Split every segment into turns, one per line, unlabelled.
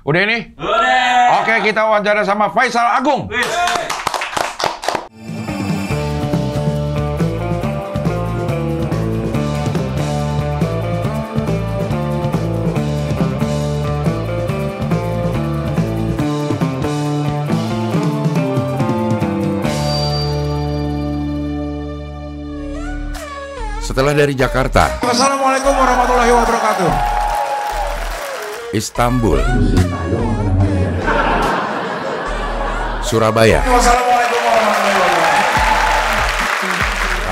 Udah ini?
Udah.
Oke, kita wawancara sama Faisal Agung. Setelah dari Jakarta,
Assalamualaikum warahmatullahi wabarakatuh.
Istanbul, Surabaya.
Wassalamualaikum warahmatullahi wabarakatuh.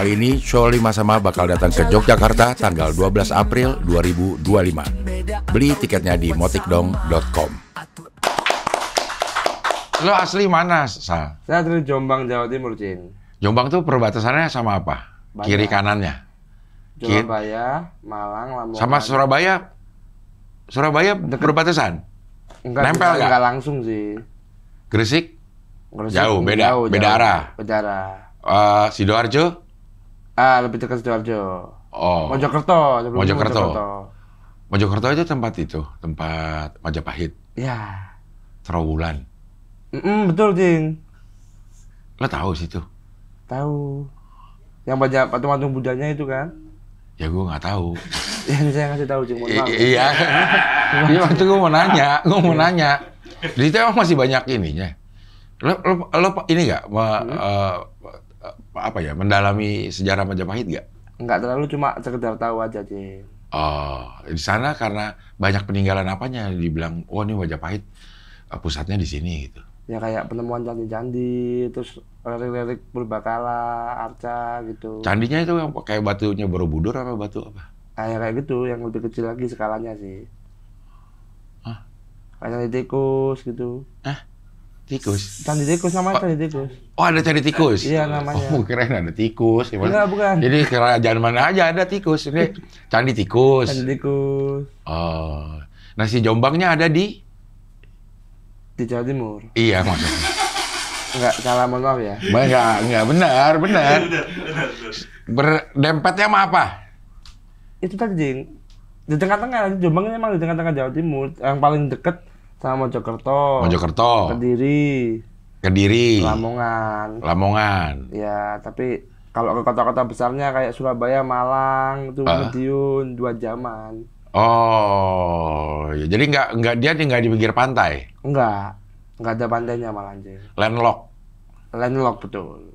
Kali ini show 5 sama bakal datang ke Yogyakarta tanggal 12 April 2025. Beli tiketnya di motikdong.com. Lo asli mana, Sal?
Saya dari Jombang, Jawa Timur, Cin.
Jombang tuh perbatasannya sama apa?
Banyak.
Kiri kanannya?
Surabaya, Malang, Lamongan.
Sama Surabaya? Surabaya berbatasan? Nempel nggak?
Enggak langsung sih.
Gresik?
Gresik
Jauh, beda arah.
Beda arah.
Sidoarjo?
Lebih dekat Sidoarjo.
Oh.
Mojokerto.
Mojokerto. Mojokerto itu tempat Majapahit.
Ya.
Trawulan.
Betul, Cing.
Lo tahu situ?
Tahu. Yang banyak patung-patung Budanya itu kan?
Ya gue nggak tahu.
Ya, ini saya ngasih tahu, Cing. Mohon maaf.
Iya. Iya, waktu gue mau nanya. Di situ emang masih banyak ininya. Lo ini nggak apa ya, mendalami sejarah Majapahit nggak?
Enggak terlalu, cuma sekedar tahu aja, Cing.
Oh, di sana karena banyak peninggalan apanya dibilang, oh ini Majapahit pusatnya di sini gitu.
Ya kayak penemuan candi-candi, terus relirik purbakala, arca gitu.
Candinya itu yang kayak batunya Borobudur apa batu apa?
Kayak gitu, yang lebih kecil lagi skalanya sih.
Hah?
Kayak candi tikus gitu.
Tikus?
Candi tikus namanya, candi tikus.
Oh, ada candi tikus?
Iya, namanya.
Oh, kirain ada tikus.
Enggak, bukan.
Jadi kerajaan mana aja ada tikus. Ini candi tikus.
Candi tikus.
Oh, nah si Jombangnya ada di
Jawa Timur.
Iya, maksudnya.
Enggak, salah, mohon maaf ya.
Enggak, benar. Berdempetnya sama apa?
Itu tadi, Jing. Di tengah-tengah, Jombang ini memang di tengah-tengah Jawa Timur. Yang paling deket sama Mojokerto. Kediri. Lamongan. Ya, tapi kalau ke kota-kota besarnya kayak Surabaya, Malang, itu Madiun, 2 jaman.
Oh, jadi nggak dia nggak di pinggir pantai?
Enggak ada pantainya malah, Jing.
Landlocked,
betul.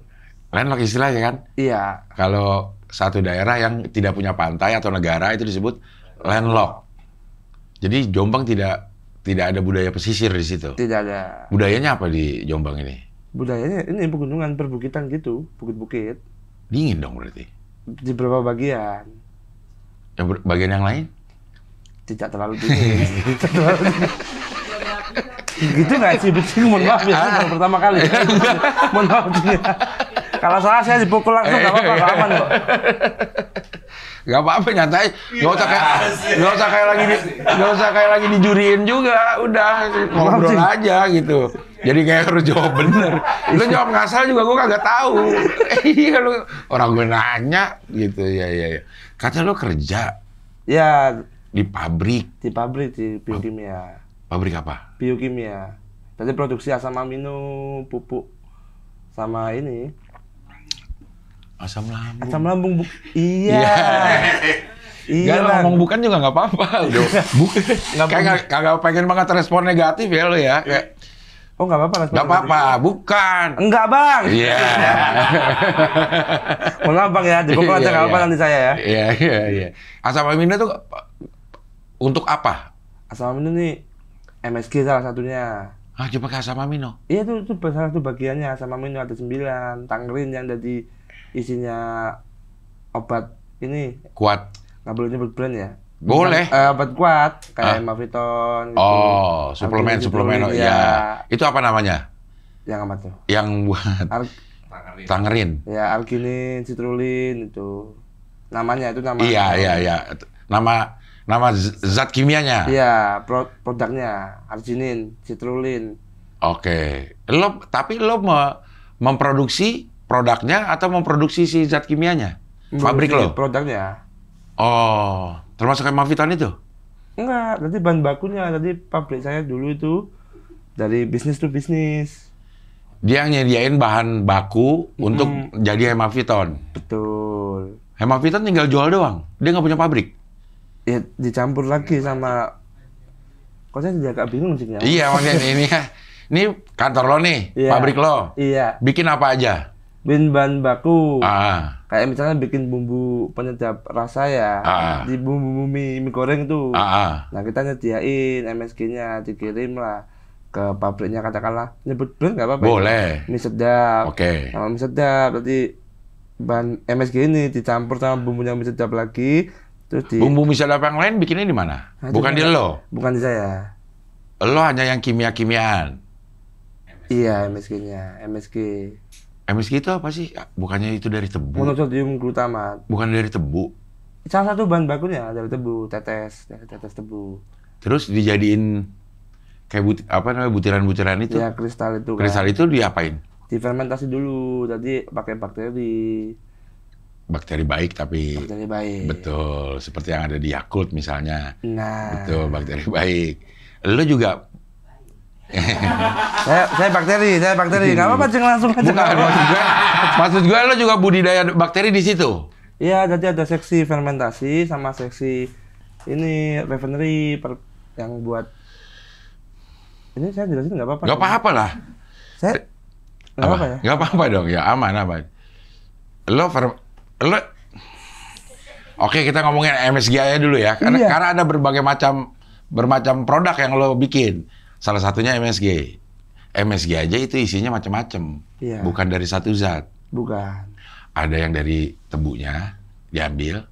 Landlocked istilahnya kan?
Iya.
Kalau satu daerah yang tidak punya pantai atau negara itu disebut landlocked. Jadi Jombang tidak ada budaya pesisir di situ.
Tidak ada.
Budayanya apa di Jombang ini?
Budayanya ini pegunungan, perbukitan gitu, bukit-bukit.
Dingin dong berarti.
Di beberapa bagian.
Yang bagian yang lain?
Tidak terlalu dingin. Gitu nggak sih? Mohon maaf ya, baru pertama kali. Mohon maaf. Kalau salah saya dipukul langsung, nggak apa-apa, aman kok.
Gak apa-apa, nyantai. Gak usah kayak lagi dijuriin juga. Udah ngobrol aja gitu. Jadi kayak harus jawab bener. Lu jawab ngasal juga gue kagak tahu. Iya, lu orang gue nanya gitu. Ya. Kata lu kerja.
Ya.
Di pabrik.
Di biokimia.
Pabrik apa?
Biokimia. Tadi produksi asam amino, pupuk, sama ini.
Asam lambung.
Asam lambung, iya.
Iya. Gak ngomong bukan juga nggak apa-apa. Udah bukan. Kayak kagak pengen banget respon negatif ya lo ya. Kayak,
oh nggak apa-apa.
Nggak apa-apa, bukan.
Enggak, Bang.
Iya.
Mohon maaf, Bang ya. Dipukul aja nggak apa-apa nanti saya ya.
Iya. Asam amino tuh untuk apa?
Asam amino nih MSG salah satunya.
Coba pakai asam amino?
Iya, itu salah satu bagiannya. Asam amino ada 9. Tangrin yang jadi isinya obat ini.
Kuat.
Nggak boleh nyebut brand ya?
Boleh.
Obat kuat kayak Maviton gitu.
Oh, suplemen. Ya. Itu apa namanya?
Yang apa tuh?
Yang buat Tangerin.
Ya, arginin, citrulin itu. Namanya.
Iya. Nama zat kimianya.
Iya, produknya arginin, citrulin.
Oke. Tapi lo memproduksi produknya atau memproduksi si zat kimianya? Pabrik lo?
Produknya.
Oh, termasuk kayak Maviton itu?
Enggak, tadi bahan bakunya, tadi pabrik saya dulu itu dari bisnis to bisnis.
Dia nyediain bahan baku untuk jadi hemaviton.
Betul.
Hemaviton tinggal jual doang. Dia nggak punya pabrik.
Ya dicampur lagi sama. Kok saya jadi agak bingung sih ya?
Iya, makanya ini kantor lo nih, pabrik lo.
Iya.
Bikin apa aja?
Bikin bahan baku.
Kayak
misalnya bikin bumbu penyedap rasa ya. Di bumbu mie goreng tuh. Nah kita nyediain MSG-nya, dikirim lah ke pabriknya, katakanlah. Nyebut brand nggak apa-apa.
Boleh.
Mie sedap.
Oke.
Sama mie sedap, berarti bahan MSG ini dicampur sama bumbunya mie sedap lagi. Terus
bumbu mie sedap yang lain bikinnya di mana? Bukan di lo?
Bukan di saya.
Lo hanya yang kimia-kimiaan?
Iya, MSG-nya.
MSG itu apa sih? Bukannya itu dari tebu?
Monosodium glutamat.
Bukan dari tebu?
Salah satu bahan bakunya dari tebu, tetes tebu.
Terus dijadiin kayak butiran-butiran itu?
Ya, kristal itu.
Kristal itu diapain?
Difermentasi dulu, tadi pakai bakteri.
Bakteri baik tapi...
Bakteri baik.
Betul, seperti yang ada di Yakult misalnya.
Nah.
Betul, bakteri baik. Lo juga...
saya bakteri. Nggak apa-apa, langsung aja.
Bukan, maksud gue lo juga budidaya bakteri di situ?
Iya, jadi ada seksi fermentasi sama seksi ini refinery yang buat... Ini saya jelasin nggak apa-apa?
Nggak apa-apa lah.
Saya... Nggak apa-apa ya?
Nggak apa-apa dong, ya aman. Lo Oke, kita ngomongin MSG aja dulu ya. Karena ada berbagai macam produk yang lo bikin. Salah satunya MSG. MSG aja itu isinya macam-macam.
Iya.
Bukan dari satu zat.
Bukan.
Ada yang dari tebunya diambil,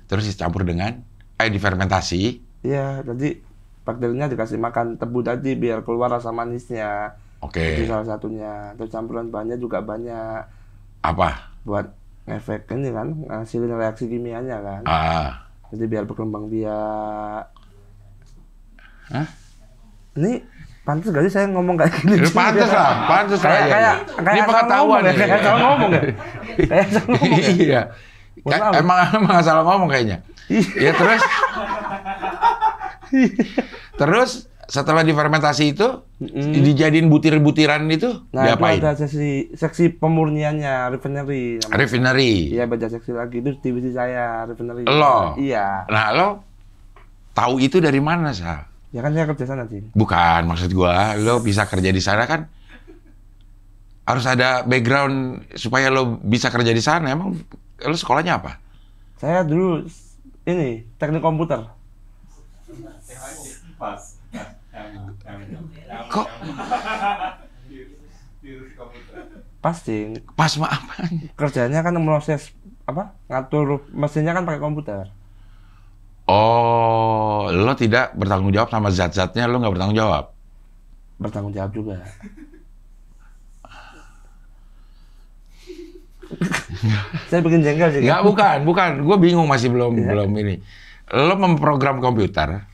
terus dicampur dengan difermentasi.
Iya, tadi bakterinya dikasih makan tebu tadi biar keluar rasa manisnya.
Oke.
Itu salah satunya. Terus campuran bahannya juga banyak.
Apa?
Buat efek ini kan, ngasilin reaksi kimianya kan. Jadi biar berkembang biak.
Hah?
Ini pantas gak sih saya ngomong kayak gini?
Pantas lah.
Kayak
ini pengetahuan ya.
Kayak salah ngomong ya. Kayak salah ngomong.
Iya. Emang salah ngomong kayaknya. Ya terus setelah difermentasi itu dijadiin butir-butiran itu diapain?
Nah, itu ada seksi pemurniannya, refinery.
Refinery.
Iya, beda seksi lagi itu divisi saya, refinery.
Lo?
Iya.
Nah, lo tahu itu dari mana, Sal?
Ya kan saya kerja sana, Cing.
Bukan, maksud gua, lo bisa kerja di sana kan harus ada background supaya lo bisa kerja di sana. Emang lo sekolahnya apa?
Saya dulu ini teknik komputer.
Kok?
Pasti.
Pas apa?
Kerjanya kan proses ngatur mesinnya kan pakai komputer.
Oh, lo tidak bertanggung jawab sama zat-zatnya, lo nggak bertanggung jawab?
Bertanggung jawab juga. Saya bikin jengkel sih.
Nggak, bukan. Gue bingung masih belum ini. Lo memprogram komputer.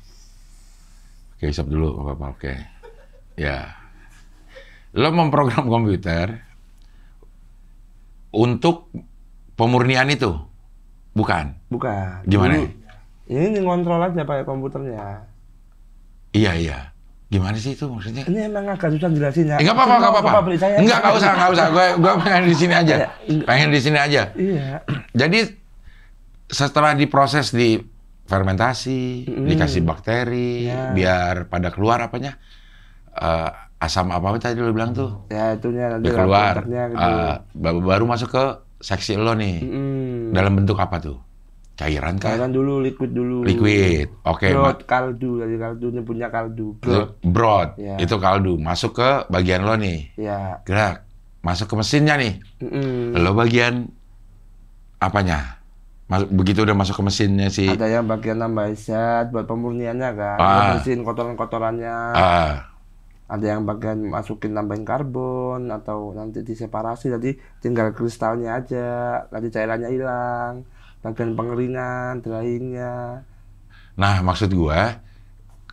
Oke, stop dulu, apa-apa. Oke. Ya. Lo memprogram komputer untuk pemurnian itu? Bukan?
Bukan.
Gimana?
Ini ngontrol aja pakai komputernya.
Iya. Gimana sih itu maksudnya?
Ini emang agak susah jelasinnya.
Nggak apa-apa. Nggak usah. Gue pengen di sini aja. Iya. Jadi setelah diproses di fermentasi, dikasih bakteri, biar pada keluar apanya? Asam apa tadi lo bilang tuh?
Ya itunya nanti
keluar.
Gitu.
Baru masuk ke seksi lo nih. Dalam bentuk apa tuh? Cairan kah?
Cairan dulu, liquid dulu.
Liquid, oke.
Broth, kaldu, dari kaldu nyebutnya kaldu.
Broth, ya. Itu kaldu. Masuk ke bagian lo nih.
Ya.
Gerak. Masuk ke mesinnya nih. Lo bagian apanya? Begitu udah masuk ke mesinnya sih.
Ada yang bagian nambah zat buat pemurniannya kan. Bersihin kotoran-kotorannya. Ada yang bagian masukin nambahin karbon atau nanti diseparasi, jadi tinggal kristalnya aja, nanti cairannya hilang. Bagian pengeringan, dryingnya.
Nah, maksud gua,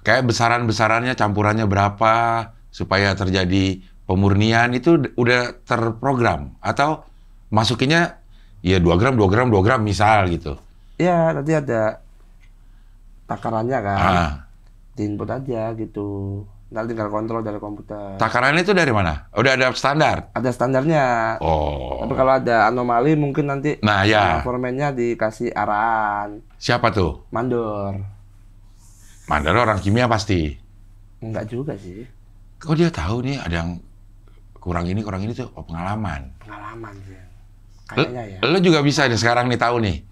kayak besaran-besarannya, campurannya berapa, supaya terjadi pemurnian itu udah terprogram? Atau masukinnya, ya 2 gram, misal gitu?
Iya, nanti ada takarannya kan. Diinput aja gitu. Nanti tinggal kontrol dari komputer.
Takarannya itu dari mana? Udah ada standar?
Ada standarnya.
Oh.
Tapi kalau ada anomali mungkin nanti foreman-nya dikasih arahan.
Siapa tuh?
Mandor.
Mandor orang kimia pasti?
Enggak juga sih.
Kok dia tahu nih ada yang kurang ini tuh? Oh, pengalaman.
Pengalaman sih. Kayaknya ya.
Lo juga bisa nih sekarang nih tahu nih.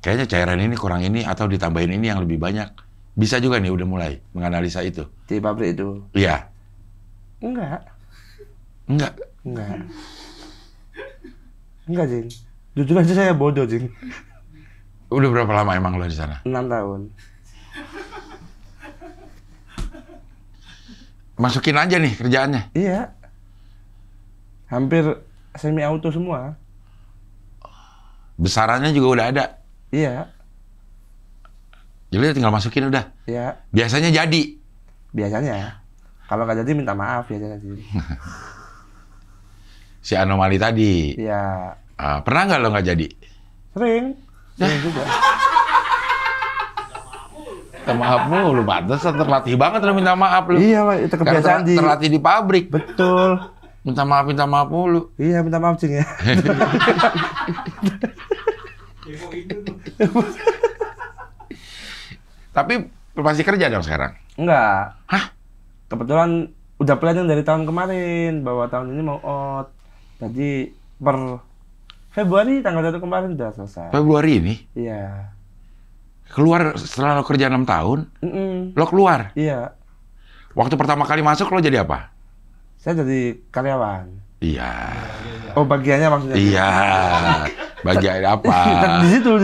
Kayaknya cairan ini kurang ini atau ditambahin ini yang lebih banyak. Bisa juga nih udah mulai menganalisa itu.
Di pabrik itu?
Iya.
Enggak.
Enggak?
Enggak, Jing. Jujur aja saya bodoh, Jing.
Udah berapa lama emang lo di sana?
6 tahun.
Masukin aja nih kerjaannya?
Iya. Hampir semi auto semua.
Besarannya juga udah ada?
Iya.
Jadi tinggal masukin udah?
Iya.
Biasanya jadi?
Biasanya. Kalau nggak jadi minta maaf biasanya sih.
Si anomali tadi?
Iya.
Pernah nggak lo nggak jadi?
Sering juga.
Minta maaf lu pantes terlatih banget lo minta maaf lu.
Iya, Pak, itu kebiasaan
terlatih di pabrik.
Betul.
Minta maaf mulu.
Iya, minta maaf, Cing ya.
Tapi masih kerja dong sekarang?
Enggak.
Hah?
Kebetulan udah planning dari tahun kemarin bahwa tahun ini mau out. Jadi per Februari tanggal 1 kemarin udah selesai.
Februari ini?
Iya.
Keluar setelah lo kerja 6 tahun? Lo keluar?
Iya.
Waktu pertama kali masuk lo jadi apa?
Saya jadi karyawan.
Iya.
Oh, bagiannya maksudnya?
Iya. Bagian apa?
Di situ.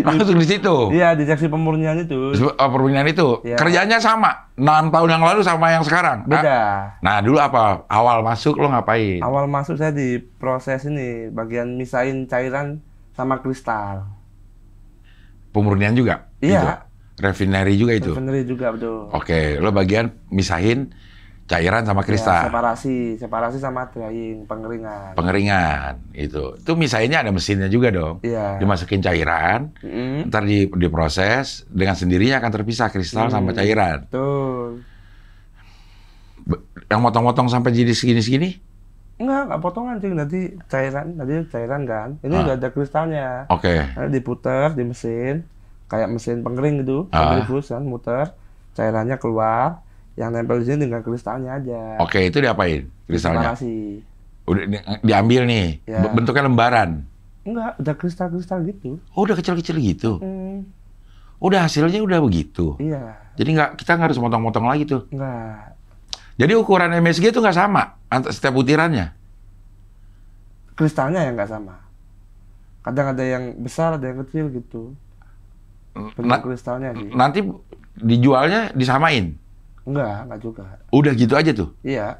Langsung di situ?
Iya, di seksi pemurnian itu.
Pemurnian itu?
Ya.
Kerjanya sama? 6 tahun yang lalu sama yang sekarang?
Beda.
Nah, dulu apa? Awal masuk lo ngapain?
Awal masuk saya di proses ini, bagian misahin cairan sama kristal.
Pemurnian juga?
Iya.
Gitu? Refinery juga itu?
Refinery juga, betul.
Oke, lo bagian misahin cairan sama kristal?
Ya, separasi sama drying, pengeringan.
Pengeringan, itu misahinnya ada mesinnya juga dong?
Iya.
Dimasukin cairan, ntar diproses, dengan sendirinya akan terpisah kristal sama cairan?
Betul.
Yang motong-motong sampai jadi segini-segini?
Enggak potongan sih, tadi cairan kan. Ini udah ada kristalnya.
Oke.
Nanti diputer di mesin, kayak mesin pengering gitu, sentrifus kan, muter, cairannya keluar, yang nempel di sini tinggal kristalnya aja.
Oke, itu diapain kristalnya?
Separasi.
Udah diambil nih,
Ya.
bentuknya lembaran?
Enggak, udah kristal-kristal gitu.
Oh, udah kecil-kecil gitu? Udah hasilnya udah begitu?
Iya.
Jadi kita nggak harus motong-motong lagi tuh?
Enggak.
Jadi ukuran MSG itu nggak sama setiap butirannya?
Kristalnya yang nggak sama. Kadang ada yang besar, ada yang kecil gitu. Bentuk kristalnya sih.
Nanti dijualnya disamain?
Enggak juga.
Udah gitu aja tuh?
Iya.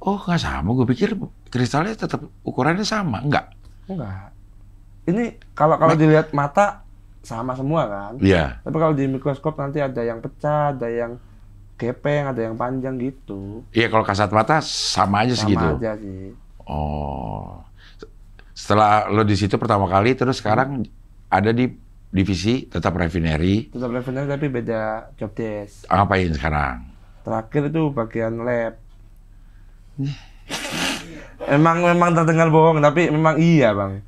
Oh, nggak sama. Gue pikir kristalnya tetap ukurannya sama. Enggak?
Enggak. Ini kalau dilihat mata sama semua kan?
Iya.
Tapi kalau di mikroskop nanti ada yang pecah, ada yang gepeng, ada yang panjang gitu.
Iya, kalau kasat mata sama aja segitu?
Sama aja sih.
Oh. Setelah lo di situ pertama kali, terus sekarang ada di divisi tetap refinery?
Tetap refinery tapi beda job desk.
Ngapain sekarang?
Terakhir itu bagian lab. Memang terdengar bohong, tapi memang iya, Bang.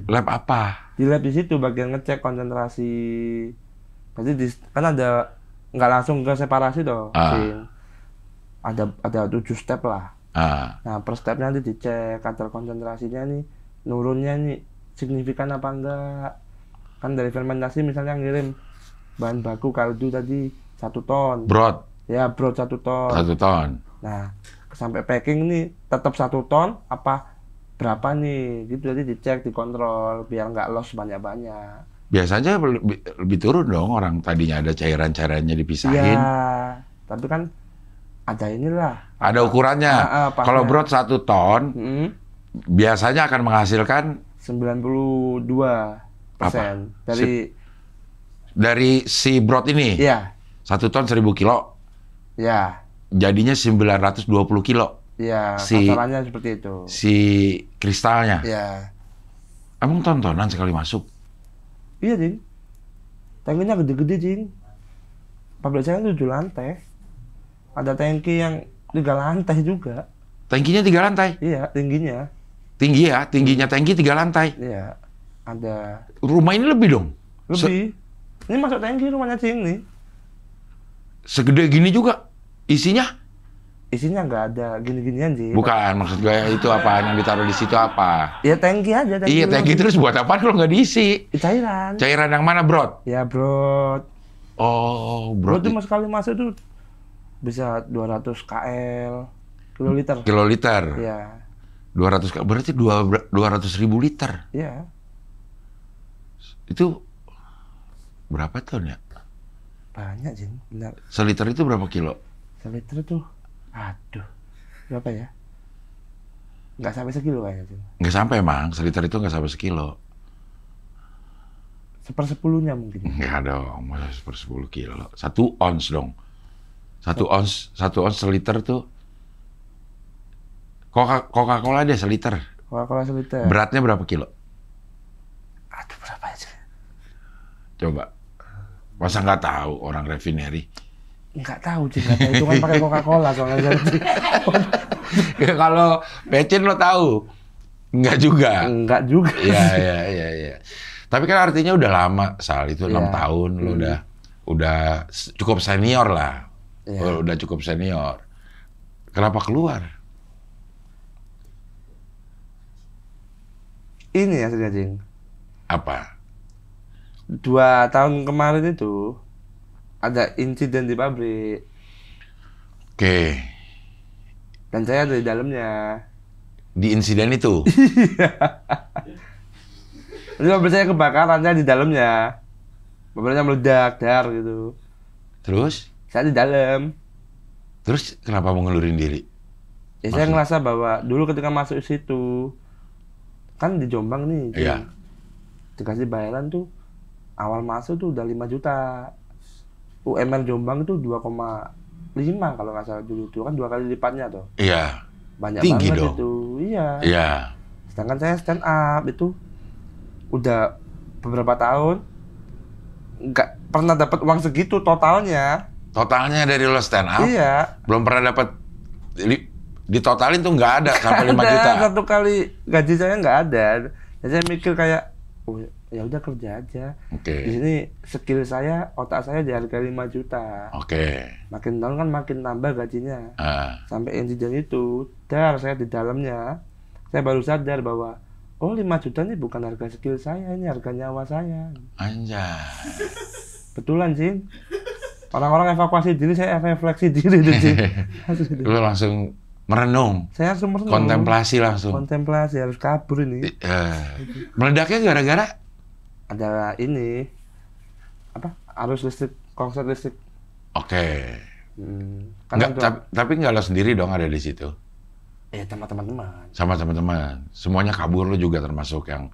Lab apa?
Di lab di situ bagian ngecek konsentrasi. Jadi kan ada nggak langsung ke separasi dong. Ada 7 step lah. Nah, per stepnya nanti dicek kadar konsentrasinya nih, nurunnya nih signifikan apa enggak. Kan dari fermentasi misalnya ngirim bahan baku kaldu tadi 1 ton.
Broth?
Ya, broth 1 ton.
1 ton.
Nah, sampai packing nih tetap 1 ton apa berapa nih? Gitu jadi dicek, dikontrol biar nggak loss banyak-banyak.
Biasanya lebih turun dong, orang tadinya ada cairan-cairannya dipisahin.
Iya, tapi kan ada inilah.
Ada ukurannya. Kalau broth 1 ton, biasanya akan menghasilkan
92%. Dari
si broth ini?
Iya.
1 ton 1000 kilo?
Iya.
Jadinya 920 kilo?
Iya, kasarannya seperti itu.
Si kristalnya?
Iya.
Emang tontonan sekali masuk?
Iya, Din. Tangkinya gede-gede, Cing. Pabrik saya 7 lantai. Ada tangki yang 3 lantai juga.
Tangkinya 3 lantai?
Iya, tingginya.
Tinggi ya? Tingginya tangki 3 lantai?
Iya, ada.
Rumah ini lebih dong?
Lebih. Ini masuk tangki rumahnya Cing nih.
Segede gini juga? Isinya?
Isinya nggak ada gini-ginian sih.
Bukan, maksud gue itu apa yang ditaruh di situ apa?
Ya tangki aja.
Iya, tangki terus buat apa kalau nggak diisi?
Cairan.
Cairan yang mana, Bro?
Ya, Bro.
Oh, Bro.
Bro tuh sekali masuk tuh bisa 200 kiloliter.
Kiloliter?
Iya.
200, berarti 200.000 liter?
Iya.
Itu berapa ton ya?
Banyak, Jin. Benar.
Seliter itu berapa kilo?
Seliter tuh, aduh, berapa ya? Nggak sampai sekilo kayaknya, Jin.
Nggak sampai emang, seliter itu nggak sampai sekilo.
1/10 mungkin.
Nggak dong, masa 1/10 kilo. 1 ons dong. 1 ons seliter tuh. Coca-Cola deh seliter.
Coca-Cola seliter.
Beratnya berapa kilo?
Aduh, berapa aja?
Coba. Masa nggak tahu orang refinery?
Nggak tahu, Cing. Nggak tahu. Itu kan pakai Coca-Cola soalnya.
Ya, kalau pecin lo tahu? Nggak juga.
Enggak juga.
Iya. Tapi kan artinya udah lama, Sal. Itu 6 tahun. Lo udah cukup senior lah.
Iya.
Udah cukup senior. Kenapa keluar?
Ini ya, Cing.
Apa?
2 tahun kemarin itu ada insiden di pabrik.
Oke.
Dan saya ada di dalamnya.
Di insiden itu?
Jadi pabrik saya kebakaran, saya di dalamnya. Pabriknya meledak, dar gitu.
Terus?
Saya di dalam.
Terus kenapa mau ngelurin diri?
Ya, saya ngerasa bahwa dulu ketika masuk situ, kan di Jombang nih,
Iya.
dikasih bayaran tuh, awal masuk tuh udah 5 juta. UMR Jombang tuh 2,5 kalau nggak salah dulu. Itu kan 2 kali lipatnya tuh.
Iya.
Banyak
Tinggi
banget
dong.
itu. Iya.
Iya.
Sedangkan saya stand up itu udah beberapa tahun nggak pernah dapat uang segitu totalnya.
Totalnya dari lo stand up?
Iya.
Belum pernah dapat ditotalin tuh nggak ada sampai 5 juta.
Satu kali gaji saya nggak ada. Dan saya mikir kayak, oh ya udah kerja aja.
Oke.
Di sini skill saya, otak saya dihargai 5 juta.
Oke.
Makin tahun kan makin nambah gajinya. Sampai insiden itu, saya di dalamnya, saya baru sadar bahwa oh 5 juta ini bukan harga skill saya, ini harga nyawa saya.
Anjay.
Betulan, Jin. Orang-orang evakuasi diri, saya refleksi diri, Jin.
Lu langsung merenung.
Saya langsung merenung.
Kontemplasi langsung.
Kontemplasi, harus kabur ini.
Meledaknya gara-gara?
Ada ini, apa, arus listrik, korslet listrik.
Oke.
Kan
tapi nggak lo sendiri dong ada di situ?
Sama teman-teman.
Sama teman-teman. Semuanya kabur, lo juga termasuk yang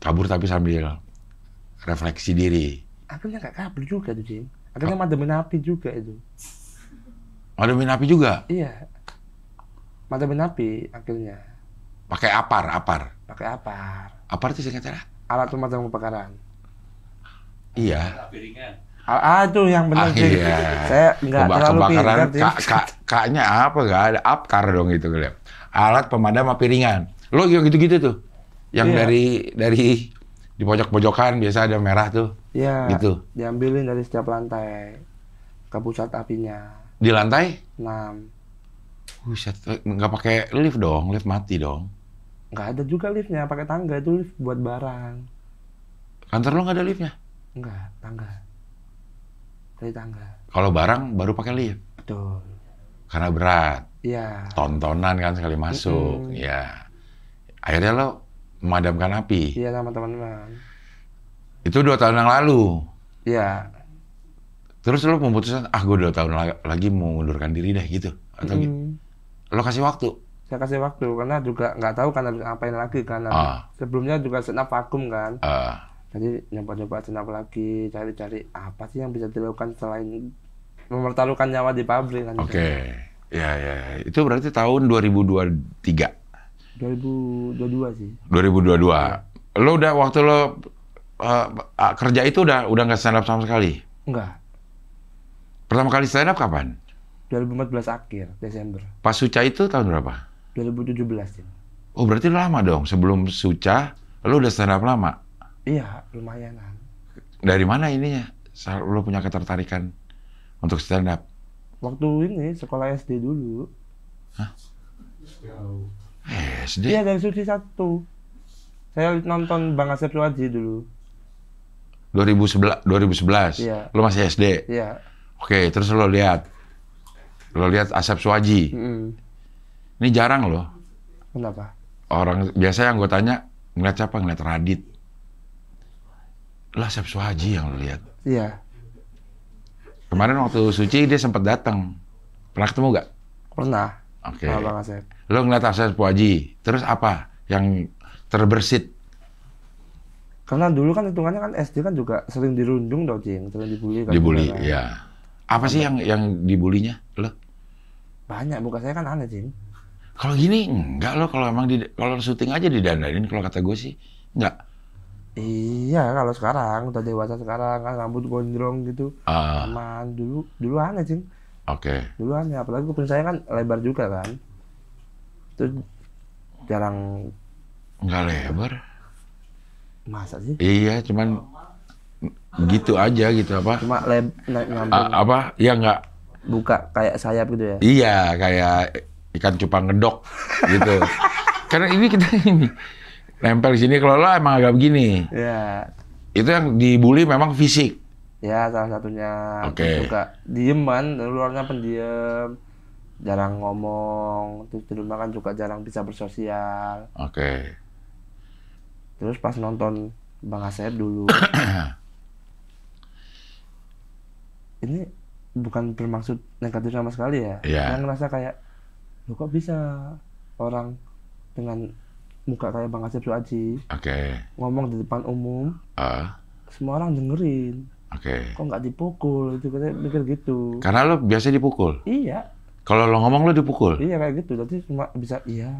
kabur tapi sambil refleksi diri.
Akhirnya nggak kabur juga tuh, Jin. Akhirnya mademin api juga itu.
Mademin api juga?
Iya. Mademin api akhirnya.
Pakai apar.
Pakai apar.
Apar itu singkatnya?
Alat pemadam kebakaran.
Iya.
Itu yang benar, Jin.
Iya.
Saya nggak terlalu
kebakaran,
pintar,
K-nya apa? Nggak ada. Apkar dong itu kalian. Alat pemadam api ringan. Lo yang gitu-gitu tuh. Yang dari di pojok-pojokan biasa ada merah tuh.
Iya.
Gitu.
Diambilin dari setiap lantai ke pusat apinya.
Di lantai?
6.
Buset, nggak pakai lift dong, lift mati dong.
Nggak ada juga liftnya, pakai tangga, itu lift buat barang.
Kantor lo nggak ada liftnya?
Enggak, tangga. Dari tangga.
Kalau barang baru pakai lift?
Betul.
Karena berat.
Iya.
Tontonan kan sekali masuk. Iya. Akhirnya lo memadamkan api.
Iya, sama teman-teman.
Itu 2 tahun yang lalu.
Iya.
Terus lo memutuskan, gue 2 tahun lagi mau mengundurkan diri deh gitu? Atau gitu? Lo kasih waktu?
Saya kasih waktu, karena juga nggak tahu kan harus ngapain lagi kan. Sebelumnya juga senap vakum kan. Jadi nyoba-nyoba senap lagi, cari-cari apa sih yang bisa dilakukan selain mempertaruhkan nyawa di pabrik kan.
Oke. Ya. Itu berarti tahun 2023?
2022 sih.
2022. Lo udah waktu lo kerja itu udah nggak stand up sama sekali?
Enggak.
Pertama kali stand up kapan?
2014 akhir, Desember.
Pas Suca itu tahun berapa?
2017 ya.
Oh berarti lama dong, sebelum Suca, lu udah stand up lama?
Iya, lumayanan.
Dari mana ininya? Lu punya ketertarikan untuk stand up?
Waktu ini sekolah SD dulu.
Hah? SD?
Iya, dari Suci 1. Saya nonton Bang Asep Suwaji dulu.
2011?
Iya.
Lu masih SD?
Iya.
Oke, terus lo lihat Asep Suwaji. Ini jarang loh.
Kenapa?
Orang biasa yang gue tanya ngeliat siapa? Ngeliat Radit. Lah Asep Suwaji yang lo lihat.
Iya.
Kemarin waktu Suci dia sempat datang. Pernah ketemu gak?
Pernah.
Oke.
Sama Bang Asep.
Lo ngeliat Asep Suwaji. Terus apa yang terbersit?
Karena dulu kan hitungannya kan SD kan juga sering dirundung dong, Cing. Sering dibully kan.
Dibully,
kan.
ya. Apa sih yang dibulinya lo?
Banyak, muka saya kan aneh, Cing.
Kalau gini enggak lo, kalau emang kalau syuting aja didandanin, kalau kata gue sih enggak.
Iya, kalau sekarang udah dewasa sekarang kan rambut gondrong gitu. Aman. Dulu aneh, Cing.
Oke.
Dulu aneh, apalagi kuping saya kan lebar juga kan. Itu jarang.
Enggak lebar.
Masa sih?
Iya, cuman gitu aja gitu apa?
Cuma nyambung.
Apa? Ya enggak.
Buka kayak sayap gitu ya?
Iya, kayak ikan cupang ngedok gitu. Karena ini kita ini nempel di sini, kalau lo emang agak begini.
Iya.
Itu yang dibully memang fisik.
Ya, salah satunya.
Oke.
Juga diem kan, luarnya pendiam, jarang ngomong, terus di rumah kan juga jarang bisa bersosial.
Oke.
Terus pas nonton Bang Asep dulu, ini bukan bermaksud negatif sama sekali ya.
Iya.
Saya ngerasa kayak, loh kok bisa orang dengan muka kayak Bang Asep Suwaji
Oke.
ngomong di depan umum,
Ah,
semua orang dengerin.
Oke.
Kok nggak dipukul? Itu katanya mikir gitu.
Karena lo biasa dipukul.
Iya,
Kalau lo ngomong lo dipukul.
iya kayak gitu. Jadi cuma bisa iya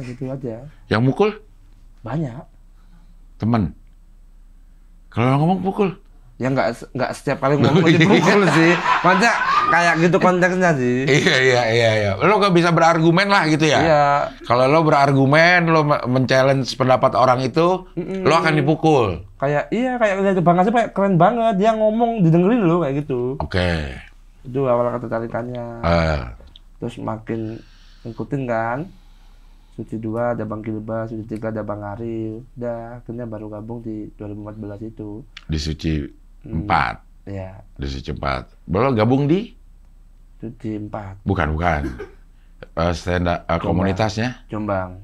gitu aja.
Yang mukul
Banyak.
temen. Kalau lo ngomong pukul.
Ya nggak setiap kali ngomong dipukul sih. Maksudnya kayak gitu konteksnya sih.
Iya. Lo gak bisa berargumen lah gitu ya.
Iya.
Kalau lo berargumen, lo men-challenge pendapat orang itu, lo akan dipukul.
Kayak Bang Asep kayak keren banget. Dia ngomong didengerin lo kayak gitu.
Oke.
Itu awal ketertarikannya. Terus makin ngikutin kan. Suci 2 ada Bang Gilba, Suci 3 ada Bang Ariel. Udah, akhirnya baru gabung di 2014 itu.
Di Suci 4.
Iya,
Di Suci 4. Belum gabung di?
Suci 4.
Bukan. Stand up komunitasnya.
Jombang.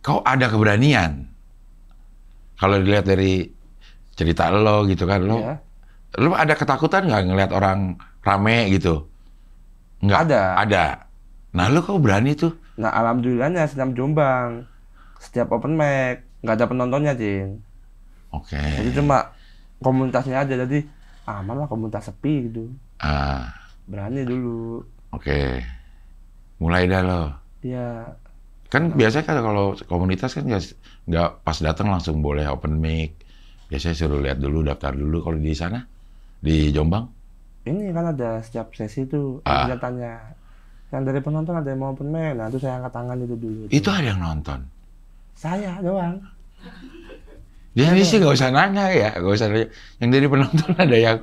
Kau ada keberanian. Kalau dilihat dari cerita lo gitu kan, lo,
Iya.
lo ada ketakutan nggak ngelihat orang rame gitu? Nggak? Ada. Nah, lo kok berani tuh?
Nah, alhamdulillahnya senam Jombang. Setiap open mic, nggak ada penontonnya, Cing.
Oke.
Jadi cuma komunitasnya aja, jadi aman lah komunitas sepi gitu. Berani dulu.
Oke. Mulai dah lo.
Iya.
Kan biasanya kan kalau komunitas kan nggak pas datang langsung boleh open mic. Biasanya suruh lihat dulu, daftar dulu. Kalau di sana, di Jombang?
Ini kan ada setiap sesi tuh, ada tanya. Yang dari penonton ada yang mau open mic, nah itu saya angkat tangan itu dulu.
Itu ada yang nonton?
Saya doang.
Jadi sih nggak usah nanya ya, nggak usah nanya. Yang dari penonton ada yang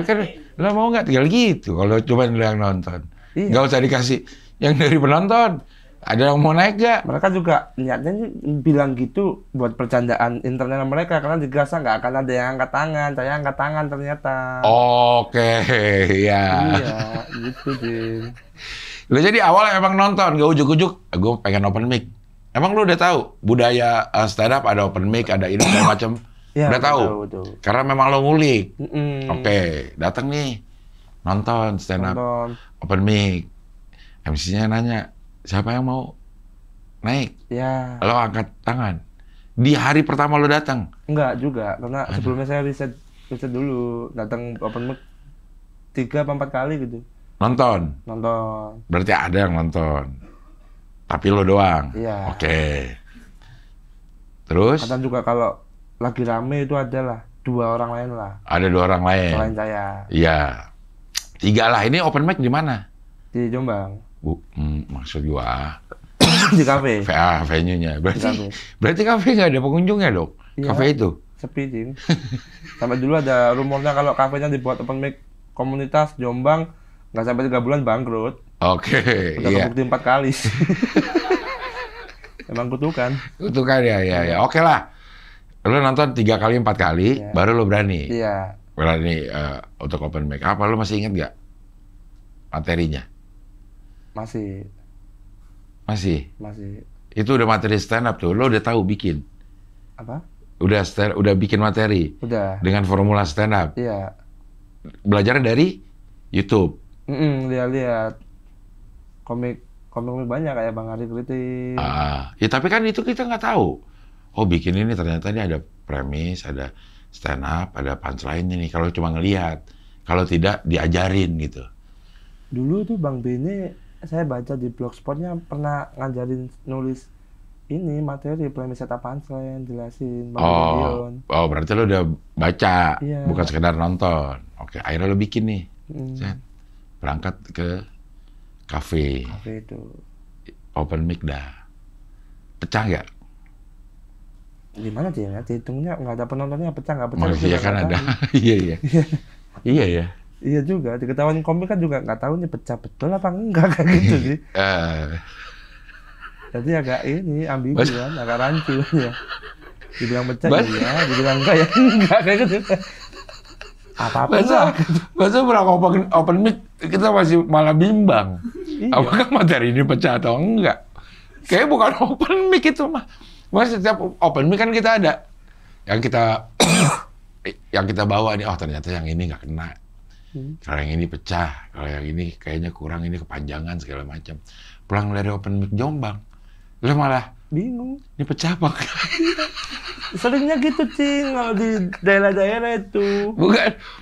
kan, lo mau nggak tinggal gitu. Kalau cuma lo yang nonton, nggak usah dikasih. Yang dari penonton, ada yang mau naik nggak?
Mereka juga niatnya bilang gitu buat percandaan internal mereka, karena di Gaza nggak akan ada yang angkat tangan. Saya angkat tangan ternyata.
Oke, ya.
Iya, gitu Jin.
Lo jadi awal emang nonton, gak ujuk-ujuk, gue pengen open mic. Emang lo udah tahu budaya stand up ada open mic, ada ini segala macam?
Ya,
udah tahu?
Betul.
Karena memang lo ngulik. Oke, datang nih, nonton stand up, open mic. MC-nya nanya, siapa yang mau naik?
Ya.
Lo angkat tangan. Di hari pertama lo datang?
Enggak juga, karena sebelumnya saya riset dulu, datang open mic 3 atau 4 kali gitu.
Nonton? Berarti ada yang nonton. Tapi lo doang?
Iya.
Oke. Terus?
Kadang juga kalau lagi rame itu adalah 2 orang lain lah.
Ada 2 orang lain.
Selain saya.
Iya. 3 lah. Ini open mic di mana?
Di Jombang.
Maksud gua
Di kafe.
venue-nya. Berarti kafe nggak ada pengunjungnya dong?
Iya,
Kafe itu?
sepi, Cing. Sampai dulu ada rumornya kalau kafenya dibuat open mic komunitas Jombang, nggak sampai 3 bulan bangkrut.
Oke,
Udah
iya.
kebukti 4 kali. Emang kutukan.
Kutukan ya. Oke lah. Lu nonton 3 kali, 4 kali,
Iya.
baru lu berani.
Iya.
Berani untuk open mic. Apa lu masih ingat nggak materinya?
Masih.
Itu udah materi stand up tuh. Lu udah tahu bikin?
Apa?
Udah bikin materi?
Udah.
Dengan formula stand up?
Iya.
Belajarnya dari YouTube?
Lihat-lihat. Komik banyak kayak Bang Ari Kritik.
Ya tapi kan itu kita nggak tahu. Oh bikin ini ternyata ini ada premis, ada stand up, ada punchline ini. Kalau cuma ngelihat, kalau tidak diajarin gitu.
Dulu tuh Bang Bene, saya baca di blogspotnya pernah ngajarin nulis ini materi premis setup punchline, jelasin Bang Dion.
Oh berarti lo udah baca,
Iya.
bukan sekedar nonton. Oke, akhirnya lo bikin nih. Set. Berangkat ke kafe,
itu.
open mic dah. Pecah nggak?
Gimana sih ya? Dihitungnya nggak ada penontonnya, pecah nggak pecah.
Maksudnya kan ada. Iya. Iya ya.
Iya juga, diketahuan komik kan juga nggak tahu nih pecah betul apa enggak kayak gitu sih. Jadi agak ini ambigu kan, agak rancu ya. Dibilang pecah ya, dibilang enggak ya enggak kayak gitu. Apa-apa lah.
Masa berapa open mic kita masih malah bimbang.
Iya.
Apakah materi ini pecah atau enggak? Kayaknya bukan open mic itu mah. Mas setiap open mic kan kita ada yang kita bawa nih. Oh ternyata yang ini nggak kena. Kalau yang ini pecah. Kalau yang ini kayaknya kurang, ini kepanjangan segala macam. Pulang dari open mic Jombang, lu malah
bingung.
Ini pecah apa?
Seringnya gitu, Cing, kalau di daerah-daerah itu.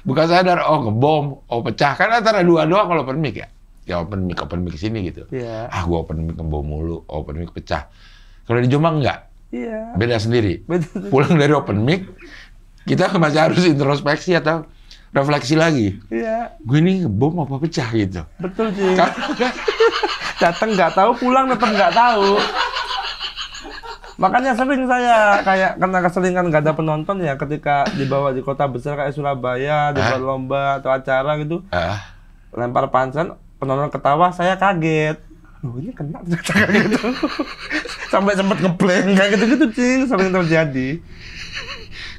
Bukan sadar, oh ngebom, oh pecah. Kan antara dua doang kalau open mic ya. Ya open mic sini gitu.
Iya.
Gua open mic ngebom mulu, open mic pecah. Kalau di Jombang enggak.
Iya.
Beda sendiri.
Beda.
Pulang dari open mic, kita masih harus introspeksi atau refleksi lagi.
Iya.
Gue ini ngebom apa pecah gitu.
Betul, Cing. Datang nggak tahu, pulang tetap nggak tahu. Makanya sering saya kayak karena keseringan nggak ada penonton ya ketika dibawa di kota besar kayak Surabaya, dibuat lomba atau acara gitu, lempar punchline, penonton ketawa, saya kaget. Loh ini kena kayak gitu. Sampai sempat ngeblank kayak gitu-gitu, Cing, sering terjadi.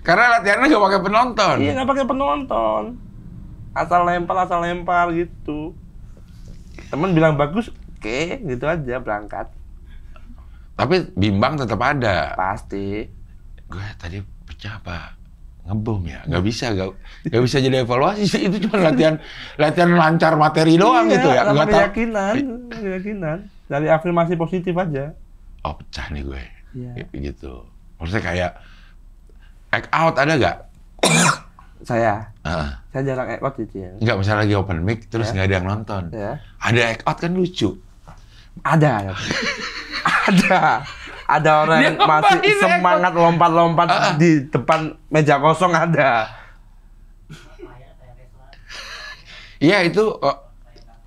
Karena latihannya nggak pakai penonton.
Iya, nggak pakai penonton. Asal lempar gitu. Temen bilang bagus, oke, gitu aja berangkat.
Tapi bimbang tetap ada.
Pasti.
Gue tadi pecah apa? Ngebom ya? Nggak bisa jadi evaluasi sih. Itu cuma latihan lancar materi doang gitu ya.
Nggak keyakinan. Dari afirmasi positif aja.
Oh pecah nih gue.
Iya.
Gitu. Maksudnya kayak act out ada nggak?
Saya jarang act out gitu ya.
Nggak, misalnya lagi open mic terus nggak ada yang nonton.
Ya.
Ada act out kan lucu.
Ada. Ada orang yang masih semangat lompat-lompat di depan meja kosong ada.
Iya itu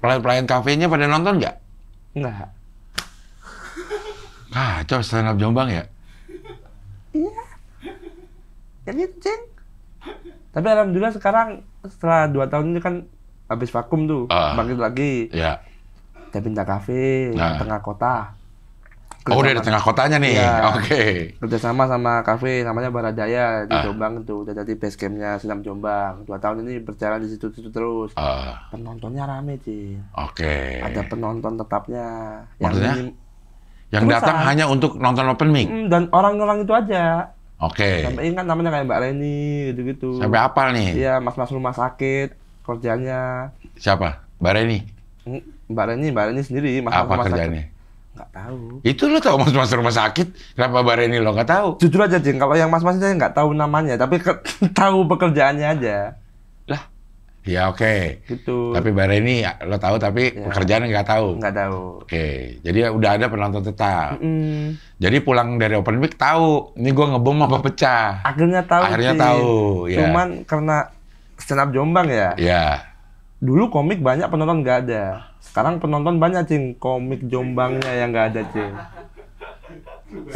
pelayan kafenya pada nonton nggak?
Enggak.
Kacau stand up Jombang ya?
Iya. Ya gitu, Cing. Tapi alhamdulillah sekarang setelah 2 tahun ini kan habis vakum tuh, bangkit lagi.
Iya.
Saya pindah kafe di tengah kota.
Udah di tengah kotanya nih.
Ya,
Oke.
Kerjasama sama kafe namanya Baradaya di Jombang tuh. Udah jadi base campnya Senam Jombang. 2 tahun ini berjalan di situ terus. Penontonnya rame, Cing.
Oke.
Ada penonton tetapnya.
Maksudnya? Yang datang hanya untuk nonton open mic?
Dan orang-orang itu aja.
Oke.
Sampai ingat namanya kayak Mbak Reni gitu-gitu.
Sampai apal nih?
Iya, mas-mas rumah sakit kerjanya.
Siapa? Mbak Reni?
Mbak Reni sendiri, mas
apa
rumah
kerjanya?
Sakit. Nggak tahu.
Itu lo tahu mas-mas rumah sakit? Kenapa Mbak Reni lo nggak tahu?
Jujur aja, Jeng, kalau yang mas-mas saya nggak tahu namanya, tapi tahu pekerjaannya aja.
Lah, Ya oke.
Gitu.
Tapi Bareni lo tahu tapi pekerjaan nggak tahu.
Nggak tahu.
Oke. Jadi udah ada penonton tetap. Jadi pulang dari open mic tahu, ini gue ngebom apa pecah.
Akhirnya tahu.
Akhirnya tahu. Ya.
Cuman karena stand up Jombang ya.
Ya.
Dulu komik banyak, penonton nggak ada. Sekarang penonton banyak, Cing. Komik Jombangnya yang nggak ada, Cing.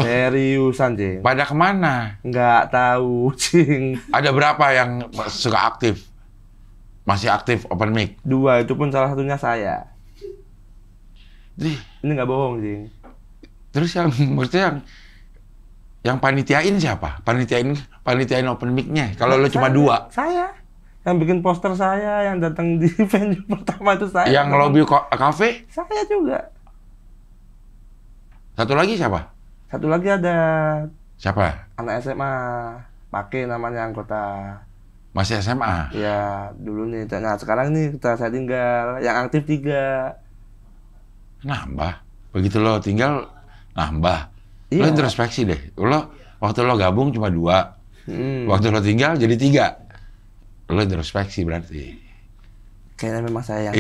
Seriusan, Cing.
Pada kemana?
Nggak tahu, Cing.
Ada berapa yang suka aktif? Masih aktif open mic?
2, itu pun salah satunya saya.
Ini
nggak bohong, Cing.
Terus maksudnya yang panitiain siapa? Panitiain open mic-nya. Kalau lo cuma 2?
Saya. Yang bikin poster saya, yang datang di venue pertama itu saya.
Yang lobby kafe?
Saya juga.
Satu lagi siapa?
Satu lagi ada.
Siapa?
Anak SMA. Pakai namanya anggota.
Masih SMA?
Ya, dulu nih. Nah, sekarang nih saya tinggal. Yang aktif 3.
Nambah. Begitu lo tinggal, nambah.
Iya.
Lo introspeksi deh. Waktu lo gabung cuma 2. Waktu lo tinggal jadi 3. Lo introspeksi berarti.
Kayaknya memang saya yang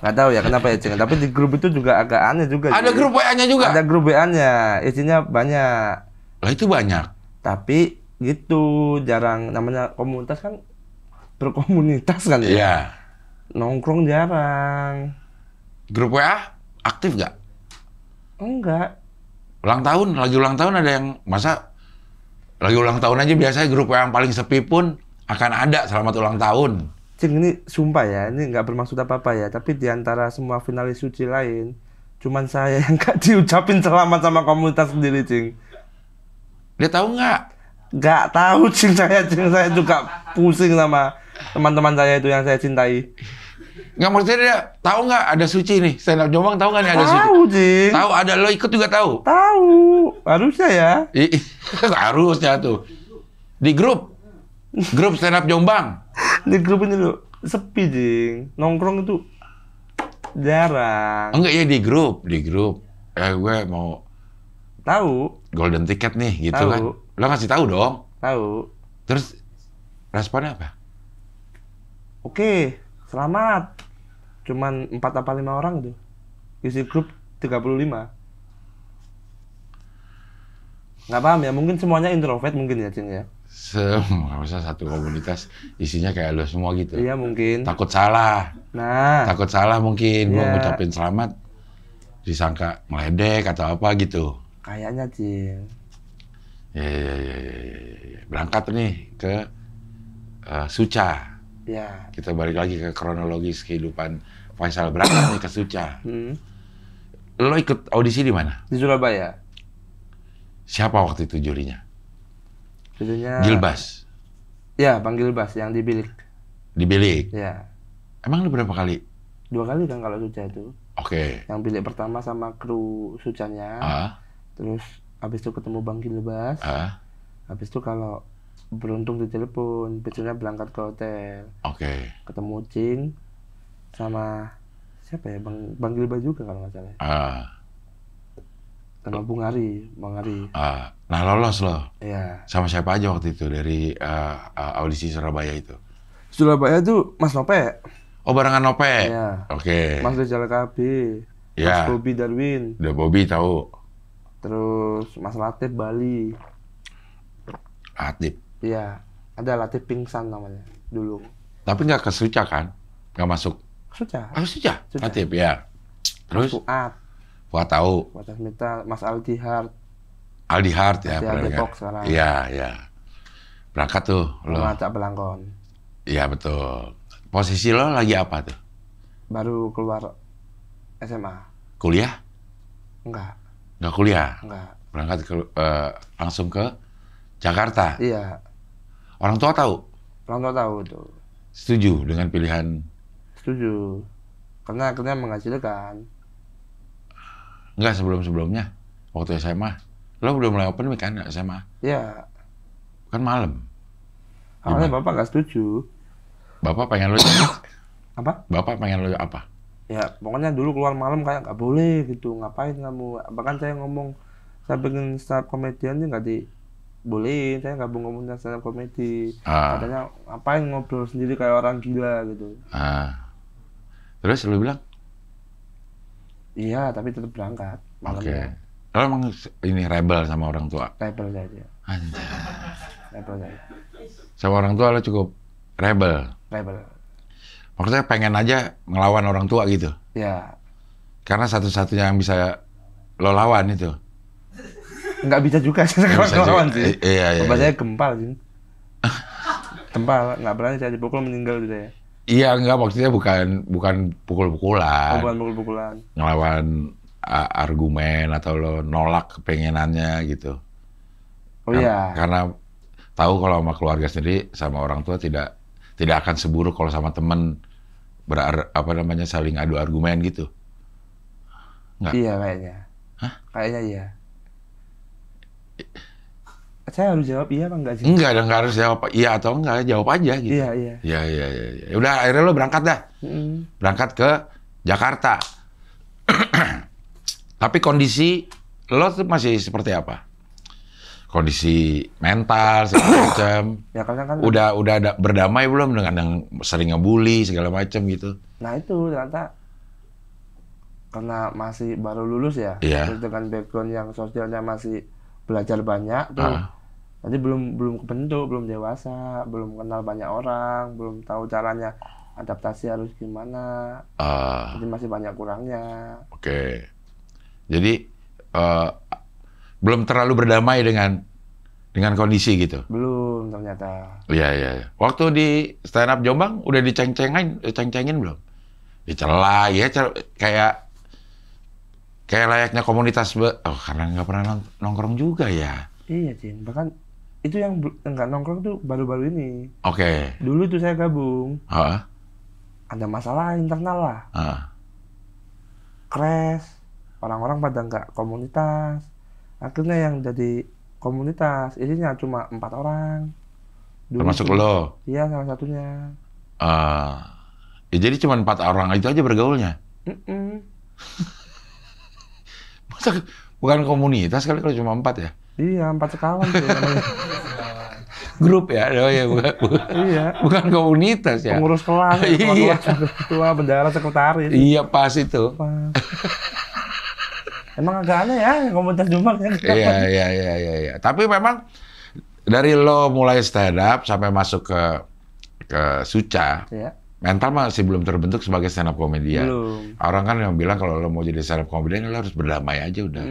nggak tahu ya kenapa ya, Cing. Tapi di grup itu juga agak aneh juga.
Ada grup WA-nya juga?
Ada grup WA-nya. Isinya banyak.
Lah itu banyak.
Tapi gitu, jarang. Namanya komunitas kan berkomunitas kan ya.
Iya.
Nongkrong jarang.
Grup WA aktif nggak?
Enggak.
Lagi ulang tahun ada yang lagi ulang tahun aja biasanya grup yang paling sepi pun akan ada selamat ulang tahun.
Cing, ini sumpah ya, ini nggak bermaksud apa-apa ya, tapi di antara semua finalis suci lain, cuman saya yang nggak diucapin selamat sama komunitas sendiri, Cing.
Dia tahu nggak?
Nggak tahu, Cing. Saya juga pusing sama teman-teman saya itu yang saya cintai.
Nggak, maksudnya dia tahu nggak ada suci nih, stand up Jombang tahu nggak nih ada suci?
Tahu, Cing.
Tahu, ada, lo ikut juga tahu?
Tahu, harusnya ya.
Harusnya tuh. Di grup stand up Jombang.
Di grup ini lo sepi, Cing. Nongkrong itu jarang.
Enggak ya, di grup. Gue mau
Tahu.
golden ticket nih, gitu
Tahu.
kan. Lo ngasih tahu dong.
Tahu.
Terus responnya apa?
Oke, selamat. Cuman 4 apa 5 orang tuh. Isi grup 35. Nggak paham ya, mungkin semuanya introvert mungkin ya, Cing ya.
Masa satu komunitas isinya kayak lo semua gitu.
Iya, mungkin.
Takut salah.
Nah.
Takut salah mungkin. Gua
Iya.
ngucapin selamat disangka meledek atau apa gitu.
Kayaknya, Cing.
Ya. Berangkat nih ke Suca.
Ya.
Kita balik lagi ke kronologis kehidupan Faisal. Berangkat nih ke Suca. Lo ikut audisi di mana?
Di Surabaya.
Siapa waktu itu jurinya?
Judulnya
Gilbas.
Ya, Bang Gilbas yang di bilik.
Di bilik.
Ya.
Emang lo berapa kali?
2 kali kan kalau Suca itu.
Oke.
Yang bilik pertama sama kru Sucanya. Terus habis itu ketemu Bang Gilbas. Habis itu kalau beruntung ditelepon, besoknya berangkat ke hotel.
Oke.
Ketemu Cing sama siapa ya, Bang Gilbas juga kalau nggak salah. Sama Bang Ari.
Nah, lolos lo.
Iya.
Sama siapa aja waktu itu dari audisi Surabaya itu?
Surabaya tuh Mas Nope.
Oh, barengan Nope.
Iya.
Oke.
Mas Rizal KB.
Ya.
Mas Bobby Darwin.
Udah Bobby tahu.
Terus Mas Latif Bali.
Latif.
Iya. Ada Latif Pingsan namanya dulu.
Tapi nggak ke Suca kan? Nggak masuk.
Suca.
Suca.
Suca.
Latif ya. Terus?
Fuad
tahu.
Fuad Asmita, Mas Aldi Hart.
Aldi Hart ya.
Depok sekarang.
Iya. Berangkat tuh lo.
Sama Cak Belangkon.
Iya betul. Posisi lo lagi apa tuh?
Baru keluar SMA.
Kuliah?
Enggak.
Nggak kuliah?
Enggak.
Berangkat langsung ke Jakarta?
Iya.
Orang tua tahu?
Orang tua tahu tuh.
Setuju dengan pilihan?
Setuju. Karena akhirnya menghasilkan.
Enggak, sebelum-sebelumnya. Waktu SMA. Lo udah mulai open mic kan SMA?
Iya.
Kan malam.
Awalnya Bapak nggak setuju.
Bapak pengen lo
Apa?
Bapak pengen lo apa?
Ya, pokoknya dulu keluar malam kayak nggak boleh gitu. Ngapain kamu? Bahkan saya ngomong, saya pengen stand up comedian nggak bolehin saya gabung komunitas stand up comedy. Katanya ngapain ngobrol sendiri kayak orang gila gitu.
Terus lu bilang?
Iya, tapi tetap berangkat malamnya.
Lo emang ini rebel sama orang tua?
Rebel saja.
Anjir.
Rebel saja.
Sama orang tua lo cukup rebel?
Rebel.
Maksudnya pengen aja ngelawan orang tua gitu?
Ya.
Karena satu-satunya yang bisa lo lawan itu?
Nggak bisa juga sih ngelawan sih.
Iya.
Bapak saya gempal sih. Gempal, nggak berani saya dipukul meninggal gitu ya.
Iya, enggak, maksudnya bukan pukul-pukulan.
Bukan pukul-pukulan.
Ngelawan argumen atau lo nolak kepengenannya gitu.
Oh iya.
Karena tahu kalau sama keluarga sendiri, sama orang tua tidak akan seburuk kalau sama temen saling adu argumen gitu. Enggak?
Iya kayaknya.
Hah?
Kayaknya iya. Saya harus jawab iya apa enggak sih?
Enggak harus jawab iya atau enggak, jawab aja gitu.
Iya.
Iya. Udah akhirnya lo berangkat dah. Berangkat ke Jakarta. Tapi kondisi lo tuh masih seperti apa? Kondisi mental segala macam.
Ya karena kan
udah berdamai belum dengan yang sering ngebully segala macam gitu?
Nah itu ternyata karena masih baru lulus ya.
Iya.
Terus dengan background yang sosialnya masih belajar banyak tuh. Jadi belum kebentuk, belum dewasa, belum kenal banyak orang, belum tahu caranya adaptasi harus gimana. Jadi masih banyak kurangnya.
Oke. Jadi belum terlalu berdamai dengan kondisi gitu.
Belum ternyata.
Iya. Waktu di stand up Jombang udah diceng-cengin belum? Dicela ya kayak layaknya komunitas karena nggak pernah nongkrong juga ya.
Iya, Cin. Bahkan itu yang nggak nongkrong tuh baru-baru ini.
Oke.
Dulu tuh saya gabung. Ada masalah internal lah. Crash. Orang-orang pada nggak komunitas. Akhirnya yang jadi komunitas isinya cuma 4 orang.
Termasuk lo?
Iya, salah satunya.
Ya jadi cuma 4 orang itu aja bergaulnya? Masa bukan komunitas kali kalau cuma 4 ya?
Iya, 4 sekawan sih namanya.
Grup ya? Bukan komunitas ya?
Pengurus kelas, ketua, bendahara, sekretaris.
Iya, pas itu.
Pas. Emang agak aneh ya komunitas Jombang ya.
Iya. Tapi memang dari lo mulai stand up sampai masuk ke Suca, mental masih belum terbentuk sebagai stand up komedian. Orang kan yang bilang kalau lo mau jadi stand up komedian lo harus berdamai aja udah.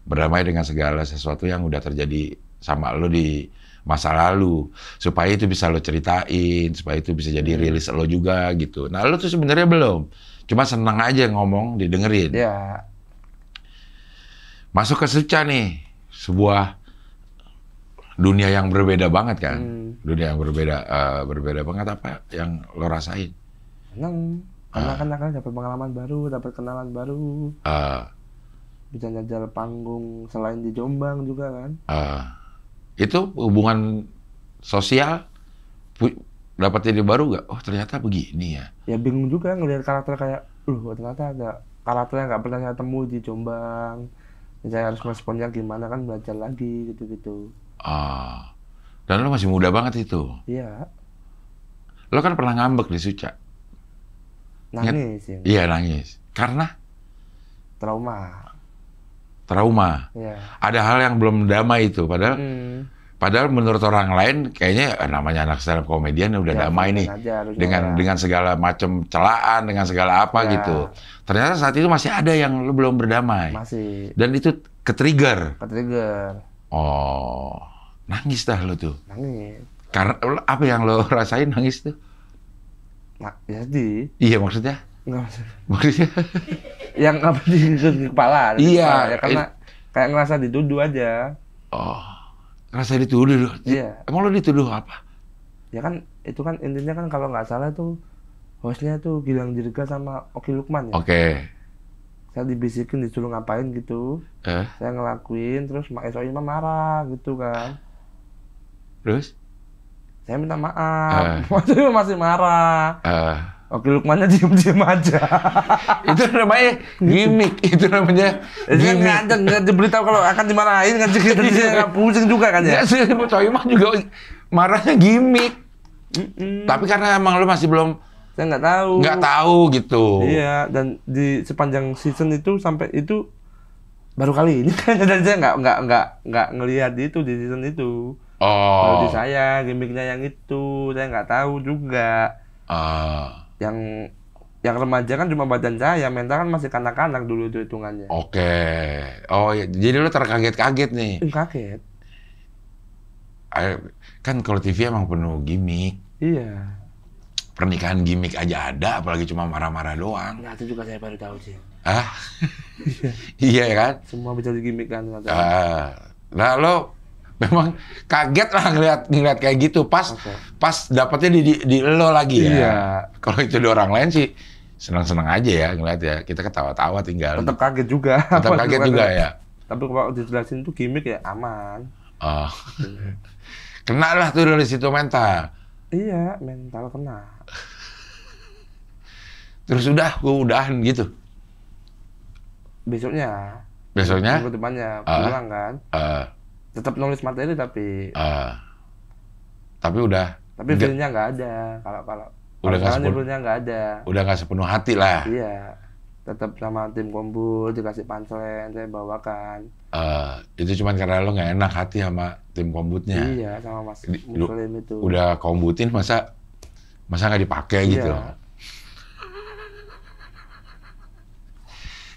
Berdamai dengan segala sesuatu yang udah terjadi sama lo di masa lalu, supaya itu bisa lo ceritain, supaya itu bisa jadi rilis lo juga gitu. Nah lo tuh sebenarnya belum, cuma senang aja ngomong didengerin.
Iya.
Masuk ke Suca nih, sebuah dunia yang berbeda banget kan, dunia yang berbeda banget. Apa yang lo rasain?
Seneng, karena kan dapat pengalaman baru, dapat kenalan baru, bisa jajal panggung selain di Jombang juga kan.
Itu hubungan sosial dapat ide baru gak? Oh ternyata begini ya.
Ya bingung juga ngelihat karakter kayak, ternyata ada karakter yang nggak pernah saya temui di Jombang. Saya harus responnya gimana kan, belajar lagi gitu-gitu.
Dan lo masih muda banget itu.
Iya.
Lo kan pernah ngambek di Suca.
Nangis ya?
Iya nangis. Karena? Trauma.
Iya.
Ada hal yang belum damai itu. Padahal menurut orang lain kayaknya namanya anak stand up komedian udah damai nih. Dengan segala macam celaan, dengan segala apa gitu. Ternyata saat itu masih ada yang lo belum berdamai.
Masih.
Dan itu ke-trigger. Oh, nangis dah lo tuh.
Nangis.
Karena apa yang lo rasain nangis tuh?
Jadi.
Iya maksudnya? Maksudnya?
Yang apa di kepala?
Iya.
Ya, karena kayak ngerasa dituduh aja.
Oh, ngerasa dituduh?
Iya.
Emang lo dituduh apa?
Ya kan, itu kan intinya kan kalau nggak salah tuh hostnya tuh Gilang Dirga sama Oki Lukman ya.
Oke.
Saya dibisikin disuruh ngapain gitu. Saya ngelakuin, terus Mak Esoi marah gitu kan.
Terus?
Saya minta maaf. Masih marah. Oki Lukmannya diem-diem aja.
Itu namanya gimmick, itu namanya gimmick.
Nggak diberitahu kalau akan dimarahin, nggak pusing juga kan ya?
Nggak sih, Soimah juga marahnya gimmick. Tapi karena emang lu masih belum,
saya nggak tahu.
Nggak tahu gitu.
Iya, dan di sepanjang season itu sampai itu baru kali ini kan, dan saya nggak ngelihat itu di season itu. Baru di saya gimmicknya yang itu, saya nggak tahu juga. Yang remaja kan cuma badan saya, mental kan masih kanak-kanak dulu itu hitungannya.
Oke. Oh ya, jadi lu terkaget-kaget nih.
Kaget.
Kan kalau TV emang penuh gimmick.
Iya.
Pernikahan gimmick aja ada, apalagi cuma marah-marah doang.
Nah, itu juga saya baru tahu sih.
Hah? Iya kan?
Semua bisa digimmick kan.
Nah lo memang kaget lah ngeliat kayak gitu. Pas dapetnya di lo lagi ya.
Iya.
Kalau itu di orang lain sih senang-senang aja ya ngeliat ya. Kita ketawa-tawa tinggal.
Tetap kaget juga.
Tetap kaget juga ya.
Tapi kalau dijelasin tuh gimmick ya aman.
Kena lah tuh dari situ mental.
Iya, mental kena.
Terus udahan gitu.
Besoknya?
Minggu
depannya pulang kan. Tetap nulis materi tapi udah. Tapi feelnya nggak ada. Kalau
udah nggak sepenuh.
Feelnya nggak ada.
Udah nggak sepenuh hati lah.
Iya. Tetap sama tim Kombut dikasih punchline saya bawakan.
Itu cuma karena lo nggak enak hati sama tim Kombutnya.
Iya, sama Mas Muslim itu.
Udah kombutin masa nggak dipakai gitu.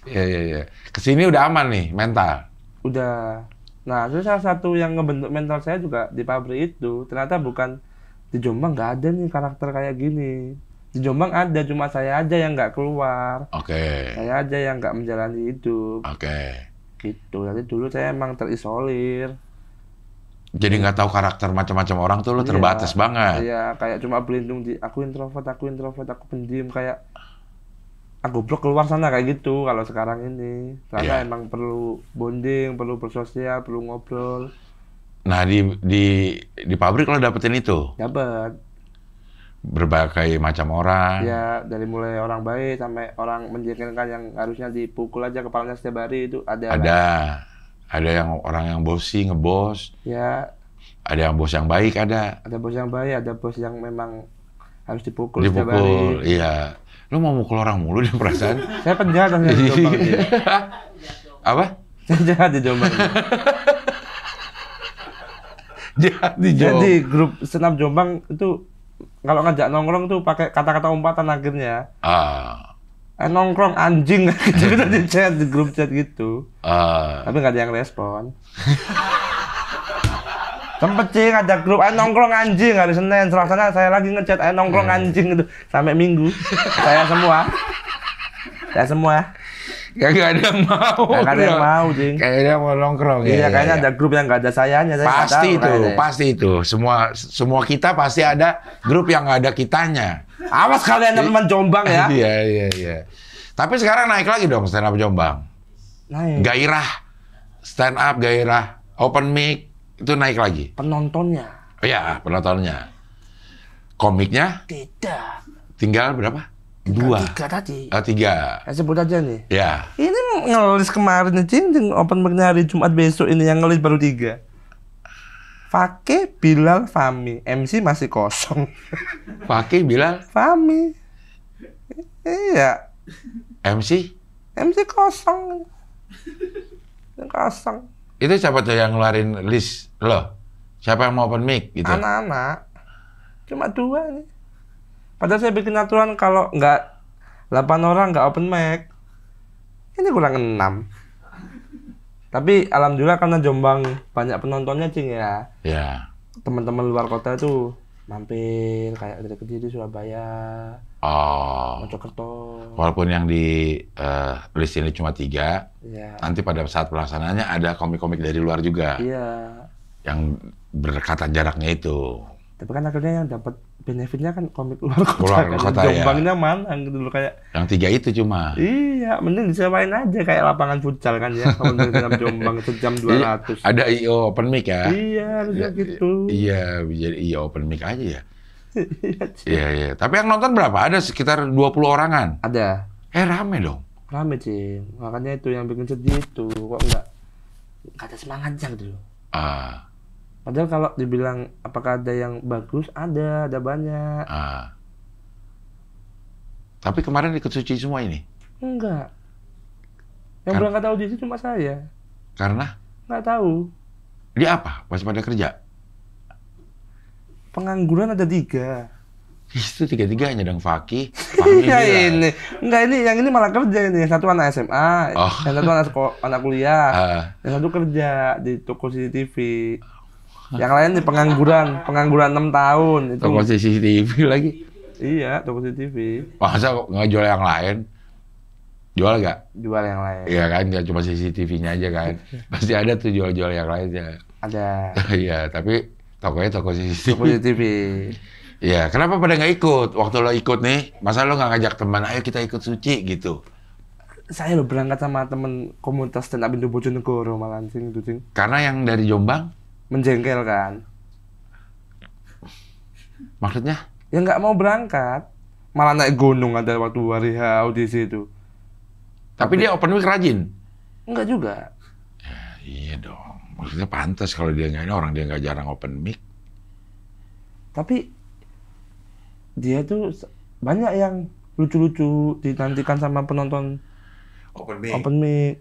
Iya. Kesini udah aman nih mental.
Udah. Nah, terus salah satu yang ngebentuk mental saya juga di pabrik itu ternyata bukan di Jombang, nggak ada nih karakter kayak gini. Di Jombang ada, cuma saya aja yang nggak keluar. Saya aja yang nggak menjalani hidup. Gitu. Jadi dulu saya emang terisolir.
Jadi nggak tahu karakter macam-macam orang tuh lo terbatas banget.
Iya, kayak cuma berlindung di aku introvert, aku pendiam, kayak aku goblok keluar sana kayak gitu. Kalau sekarang ini ternyata emang perlu bonding, perlu bersosial, perlu ngobrol.
Nah di pabrik lo dapetin itu?
Dapat.
Berbagai macam orang.
Ya, dari mulai orang baik sampai orang menjengkelkan yang harusnya dipukul aja kepalanya setiap hari itu ada. Ada yang orang yang bosi, ngebos. Ya. Ada yang bos yang baik ada. Ada bos yang baik, ada bos yang memang harus dipukul setiap hari.
Iya. Lu mau mukul orang mulu di perasaan?
Saya penjahat di Jombang.
Apa?
Saya jahat di Jombang.
Jahat di Jombang.
Jadi grup senam Jombang itu kalau ngajak nongkrong tuh pakai kata-kata umpatan akhirnya. Nongkrong anjing gitu di chat, di grup chat gitu. Tapi nggak ada yang respon. Sempet sih ngajak grup, nongkrong anjing hari Senin, Selasa saya lagi ngechat, nongkrong anjing gitu sampai Minggu. Saya semua.
Gak ada yang mau.
Gak ada yang mau, Jing.
Kayaknya mau nongkrong
ya. Iya, kayaknya ada grup yang gak ada sayanya.
Pasti itu. Semua kita pasti ada grup yang gak ada kitanya.
Awas kalian teman Jombang ya.
Iya. Tapi sekarang naik lagi dong stand up Jombang.
Naik.
Gairah stand up, gairah open mic itu naik lagi.
Penontonnya.
Iya, penontonnya. Komiknya?
Tidak.
Tinggal berapa? 2.
3 tadi.
3.
Saya sebut aja nih.
Ya.
Ini ngelis kemarin nih, open mic hari Jumat besok ini yang ngelis baru 3. Fakih, Bilal, Fahmi. MC masih kosong.
Fakih, Bilal,
Fahmi. Iya.
MC
kosong. Kosong.
Itu siapa tuh yang ngeluarin list lo? Siapa yang mau open mic gitu?
Anak-anak. Cuma 2 nih. Padahal saya bikin aturan kalau nggak 8 orang nggak open mic. Ini kurang 6. Tapi alhamdulillah karena Jombang banyak penontonnya, Cing ya.
Ya.
Teman-teman luar kota tuh mampir kayak dari Kediri, Surabaya, Mojokerto.
Walaupun yang di list ini cuma 3, nanti pada saat pelaksanaannya ada komik-komik dari luar juga.
Iya.
Yang berdekatan jaraknya itu.
Tapi kan akhirnya yang dapat benefitnya kan komik luar kota. Jombangnya mana gitu loh kayak.
Yang 3 itu cuma.
Iya, mending disewain aja kayak lapangan futsal kan ya. Kalau dalam Jombang sejam 200.
Ada IO open mic ya?
Iya, harusnya gitu.
Iya, jadi IO open mic aja ya. Iya, iya. Tapi yang nonton berapa? Ada sekitar 20 orangan?
Ada.
Rame dong.
Rame, Cing. Makanya itu yang bikin sedih itu. Kok nggak ada semangatnya gitu loh. Padahal kalau dibilang apakah ada yang bagus, ada banyak.
Tapi kemarin ikut suci semua ini?
Enggak. Yang berangkat audisi cuma saya.
Karena?
Nggak tahu.
Dia apa? Pas pada kerja?
Pengangguran ada 3.
Itu 3-3-nya dong, Fakih.
Ya ini. Enggak, ini yang ini malah kerja ini. Yang satu anak SMA, yang satu anak kuliah, yang satu kerja di toko CCTV. Yang lain di pengangguran 6 tahun. Itu.
Toko CCTV lagi?
Iya, toko CCTV.
Masa nggak jual yang lain? Jual nggak?
Jual yang lain.
Iya kan, nggak cuma CCTV-nya aja kan. Pasti ada tuh jual-jual yang lainnya.
Ada.
Iya, tapi tokonya toko CCTV.
Toko CCTV.
Iya, kenapa pada nggak ikut? Waktu lo ikut nih, masa lo nggak ngajak teman, ayo kita ikut suci gitu?
Saya lo berangkat sama temen komunitas stand up Indo Bojonegoro malah Cing.
Karena yang dari Jombang?
Menjengkelkan.
Maksudnya?
Ya nggak mau berangkat. Malah naik gunung ada waktu hari audisi itu.
Tapi dia open mic rajin?
Enggak juga.
Ya, iya dong. Maksudnya pantas kalau dia nggak, ini orang dia nggak jarang open mic.
Tapi dia tuh banyak yang lucu-lucu dinantikan sama penonton open mic.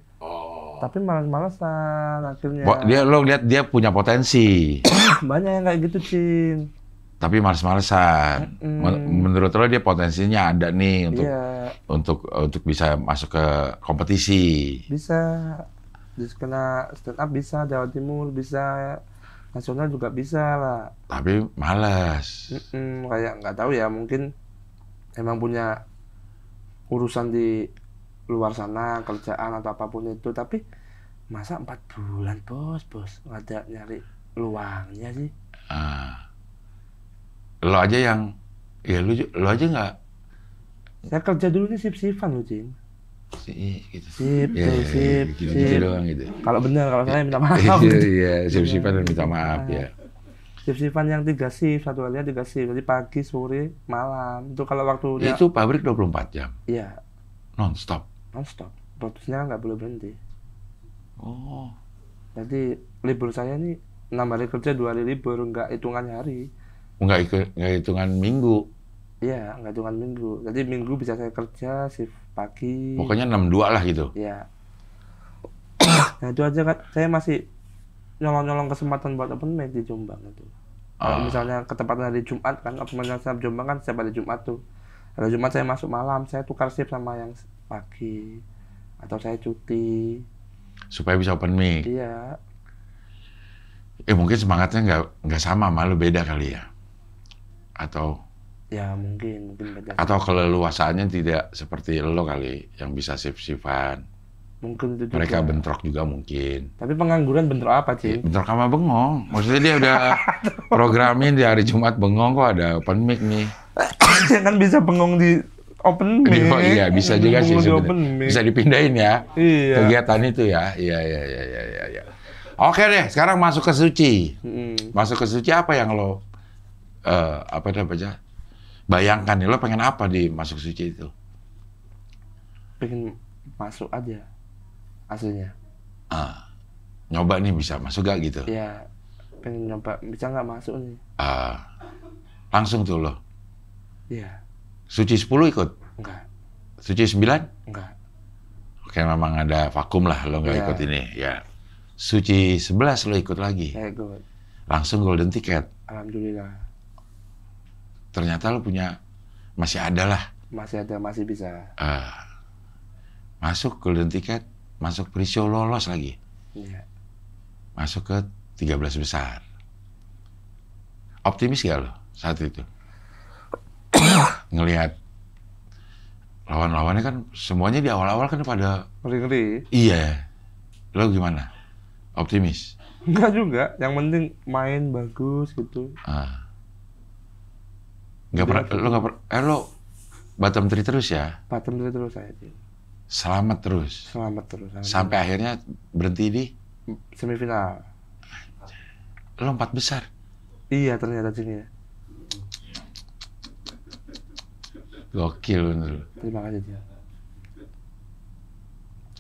Tapi malas-malasan akhirnya.
Lo lihat dia punya potensi.
Banyak yang kayak gitu, Cin.
Tapi malas-malasan. Menurut lo dia potensinya ada nih untuk bisa masuk ke kompetisi.
Bisa. Di skena stand up bisa, Jawa Timur bisa, nasional juga bisa lah.
Tapi malas.
Kayak nggak tahu ya, mungkin emang punya urusan di luar sana, kerjaan atau apapun itu. Tapi masa 4 bulan bos nggak ada nyari luangnya sih.
Lo aja yang, ya lo aja nggak.
Saya kerja dulu nih sip-sipan lo, Cing.
Gitu.
Sip.
Gitu doang gitu.
Kalau benar, kalau saya minta maaf.
Iya, sip-sipan dan minta maaf ya.
Sip-sipan yang 3 shift, satu harinya 3 shift. Jadi pagi, sore, malam. Itu kalau waktunya.
Itu pabrik 24 jam?
Iya.
Non-stop?
Non-stop. Produksinya nggak boleh berhenti.
Oh.
Jadi libur saya nih 6 hari kerja, 2 hari libur, nggak hitungan hari.
Nggak hitungan minggu?
Iya, nggak hitungan minggu. Jadi minggu bisa saya kerja shift pagi.
Pokoknya 6-2 lah gitu?
Iya. Nah itu aja kan, saya masih nyolong-nyolong kesempatan buat open mic di Jombang itu. Kalau misalnya ketepatan hari Jumat kan, open mic Jombang kan setiap hari Jumat tuh. Hari Jumat saya masuk malam, saya tukar shift sama yang pagi. Atau saya cuti.
Supaya bisa open mic?
Iya.
Mungkin semangatnya nggak sama, malu beda kali ya? Atau?
Ya mungkin beda.
Atau keleluasaannya tidak seperti lo kali, yang bisa shift-shiftan.
Mungkin itu juga.
Mereka bentrok juga mungkin.
Tapi pengangguran bentrok apa, Cing?
Bentrok sama bengong. Maksudnya dia udah programin di hari Jumat bengong, kok ada open mic nih.
Kan bisa bengong di open mic.
Iya, bisa juga sih sebenarnya. Bisa dipindahin ya.
Iya.
Kegiatan itu ya. Iya. Oke deh, sekarang masuk ke suci. Masuk ke suci apa yang lo bayangkan nih, lo pengen apa di masuk suci itu?
Pengen masuk aja. Aslinya.
Nyoba nih bisa masuk gak gitu?
Iya, pengen nyoba. Bisa nggak masuk nih?
Langsung tuh lo?
Iya.
Suci 10 ikut?
Enggak.
Suci 9?
Enggak.
Oke, memang ada vakum lah, lo nggak ikut ini. Ya. Suci 11 lo ikut lagi?
Saya ikut.
Langsung golden ticket?
Alhamdulillah.
Ternyata lo punya, masih ada lah?
Masih ada, masih bisa.
Masuk golden ticket, masuk pre-show, lolos lagi?
Iya.
Masuk ke 13 besar. Optimis gak lo saat itu? Ngelihat lawan-lawannya kan semuanya di awal-awal kan pada
ngeri-ngeri.
Iya. Lo gimana? Optimis?
Enggak juga. Yang penting main bagus gitu.
Nggak pernah, lo nggak pernah, lo bottom 3 terus ya?
Bottom 3 terus saya.
Selamat terus?
Selamat terus.
Sampai akhirnya berhenti di?
Semifinal.
Lo 4 besar?
Iya ternyata Cing ya.
Gokil bener.
Terima kasih Cing.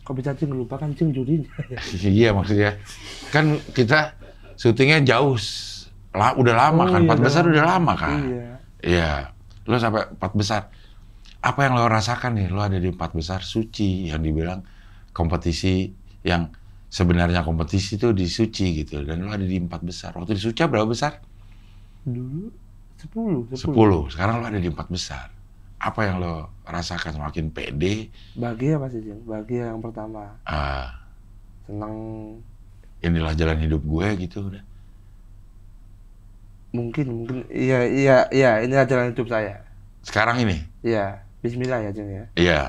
Kok bisa Cing lupa kan Cing jurinya?
Iya maksudnya. Kan kita syutingnya jauh. Udah lama kan, 4 besar udah lama kan? Iya. Lo sampai 4 besar. Apa yang lo rasakan nih? Lo ada di 4 besar Suci yang dibilang kompetisi yang sebenarnya kompetisi itu di Suci gitu. Dan lo ada di 4 besar. Waktu di Suci berapa besar?
Dulu 10.
Sekarang lo ada di 4 besar. Apa yang lo rasakan? Semakin pede?
Bahagia pasti Cing. Bahagia yang pertama. Senang.
Inilah jalan hidup gue gitu udah.
Mungkin iya ini jalan hidup saya.
Sekarang ini?
Iya, bismillah ya Cing ya.
Iya.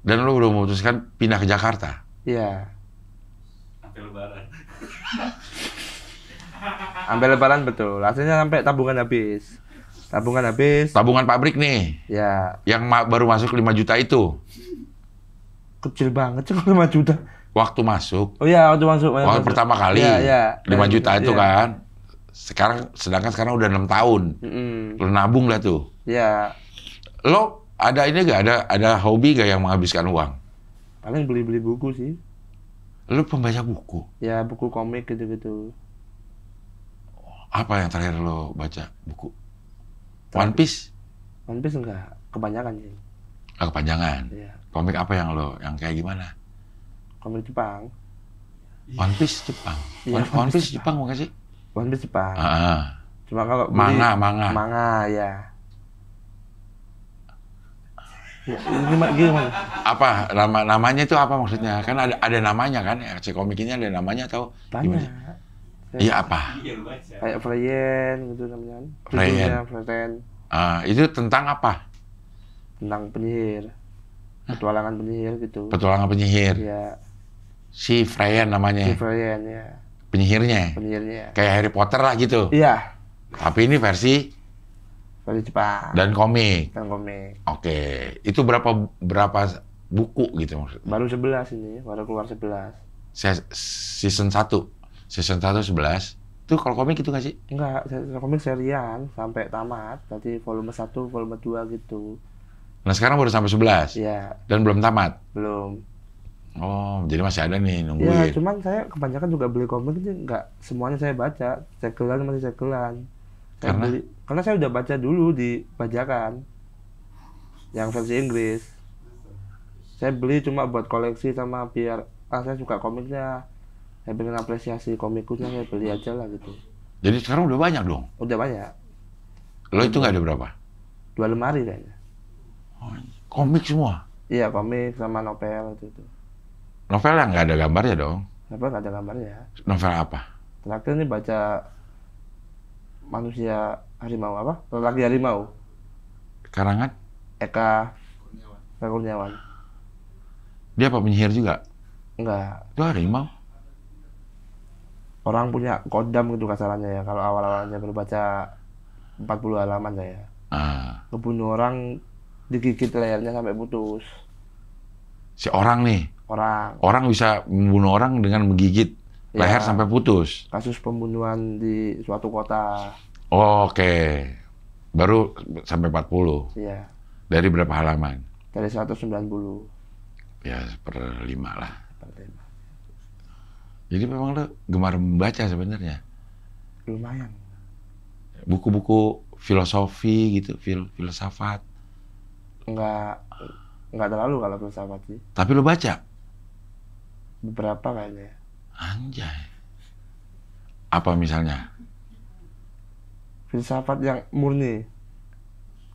Dan lo udah memutuskan pindah ke Jakarta?
Iya.
Sampai
lebaran betul. Hasilnya sampai tabungan habis.
Tabungan pabrik nih?
Ya.
Yang baru masuk 5 juta itu?
Kecil banget Cing 5 juta.
Waktu masuk?
Oh iya, waktu masuk.
Waktu pertama kali?
Iya.
5 juta itu kan? Sedangkan sekarang udah 6 tahun. Lo nabung lah tuh.
Iya.
Lo ada ini gak? Ada hobi gak yang menghabiskan uang?
Paling beli-beli buku sih.
Lo pembaca buku?
Ya, buku komik gitu-gitu.
Apa yang terakhir lo baca buku? One Piece?
One Piece enggak, kebanyakan sih.
Kepanjangan?
Iya.
Komik apa yang kayak gimana?
Komik Jepang.
One Piece Jepang?
Ya,
One Piece Jepang bukan sih?
One Piece Jepang. Cuma kalau manga ya. Ya, gimana?
Apa namanya itu apa maksudnya? Kan ada namanya kan? Ya, si komik ini ada namanya atau
banyak.
Iya apa?
Kayak Freyen gitu namanya.
Freyen. Itu tentang apa?
Tentang penyihir. Petualangan penyihir gitu.
Petualangan penyihir.
Iya.
Si Freyen namanya.
Si Freyen ya.
Penyihirnya. Kayak Harry Potter lah gitu.
Iya.
Tapi ini versi
Jepang.
Dan komik. Oke. Itu berapa buku gitu maksudnya?
Baru 11 ini, baru keluar 11.
Season 1. Season 1 11. Itu kalau komik itu nggak sih?
Enggak, komik serian sampai tamat. Tadi volume 1, volume 2 gitu.
Nah, sekarang baru sampai 11.
Iya.
Dan belum tamat.
Belum.
Oh, jadi masih ada nih nungguin.
Ya, cuman saya kebanyakan juga beli komik itu nggak semuanya saya baca. Masih segelan. Karena saya udah baca dulu di bajakan. Yang versi Inggris. Saya beli cuma buat koleksi sama biar saya suka komiknya. Saya pengen apresiasi komiknya, saya beli aja lah gitu.
Jadi sekarang udah banyak dong?
Udah banyak.
Lo itu nggak ada berapa?
2 lemari kayaknya.
Oh, komik semua?
Iya, komik sama novel itu.
Novel yang nggak ada gambarnya dong?
Novel nggak ada gambarnya.
Novel apa?
Terakhir ini baca Manusia Harimau apa? Lelaki Harimau.
Karangan?
Eka Kurniawan.
Dia apa penyihir juga?
Enggak.
Itu harimau.
Orang punya kodam gitu kasarannya ya. Kalau awal-awalnya baru baca 40 halaman saya. Ngebunuh orang, digigit lehernya sampai putus.
Si orang nih? Orang bisa membunuh orang dengan menggigit leher sampai putus?
Kasus pembunuhan di suatu kota.
Oh, oke. Baru sampai 40?
Iya.
Dari berapa halaman?
Dari 190.
Ya, 1/5 lah. Jadi memang lo gemar membaca sebenarnya?
Lumayan.
Buku-buku filosofi gitu, filsafat?
Enggak terlalu kalau filsafat sih.
Tapi lo baca?
Beberapa kayaknya.
Anjay. Apa misalnya?
Filsafat yang murni.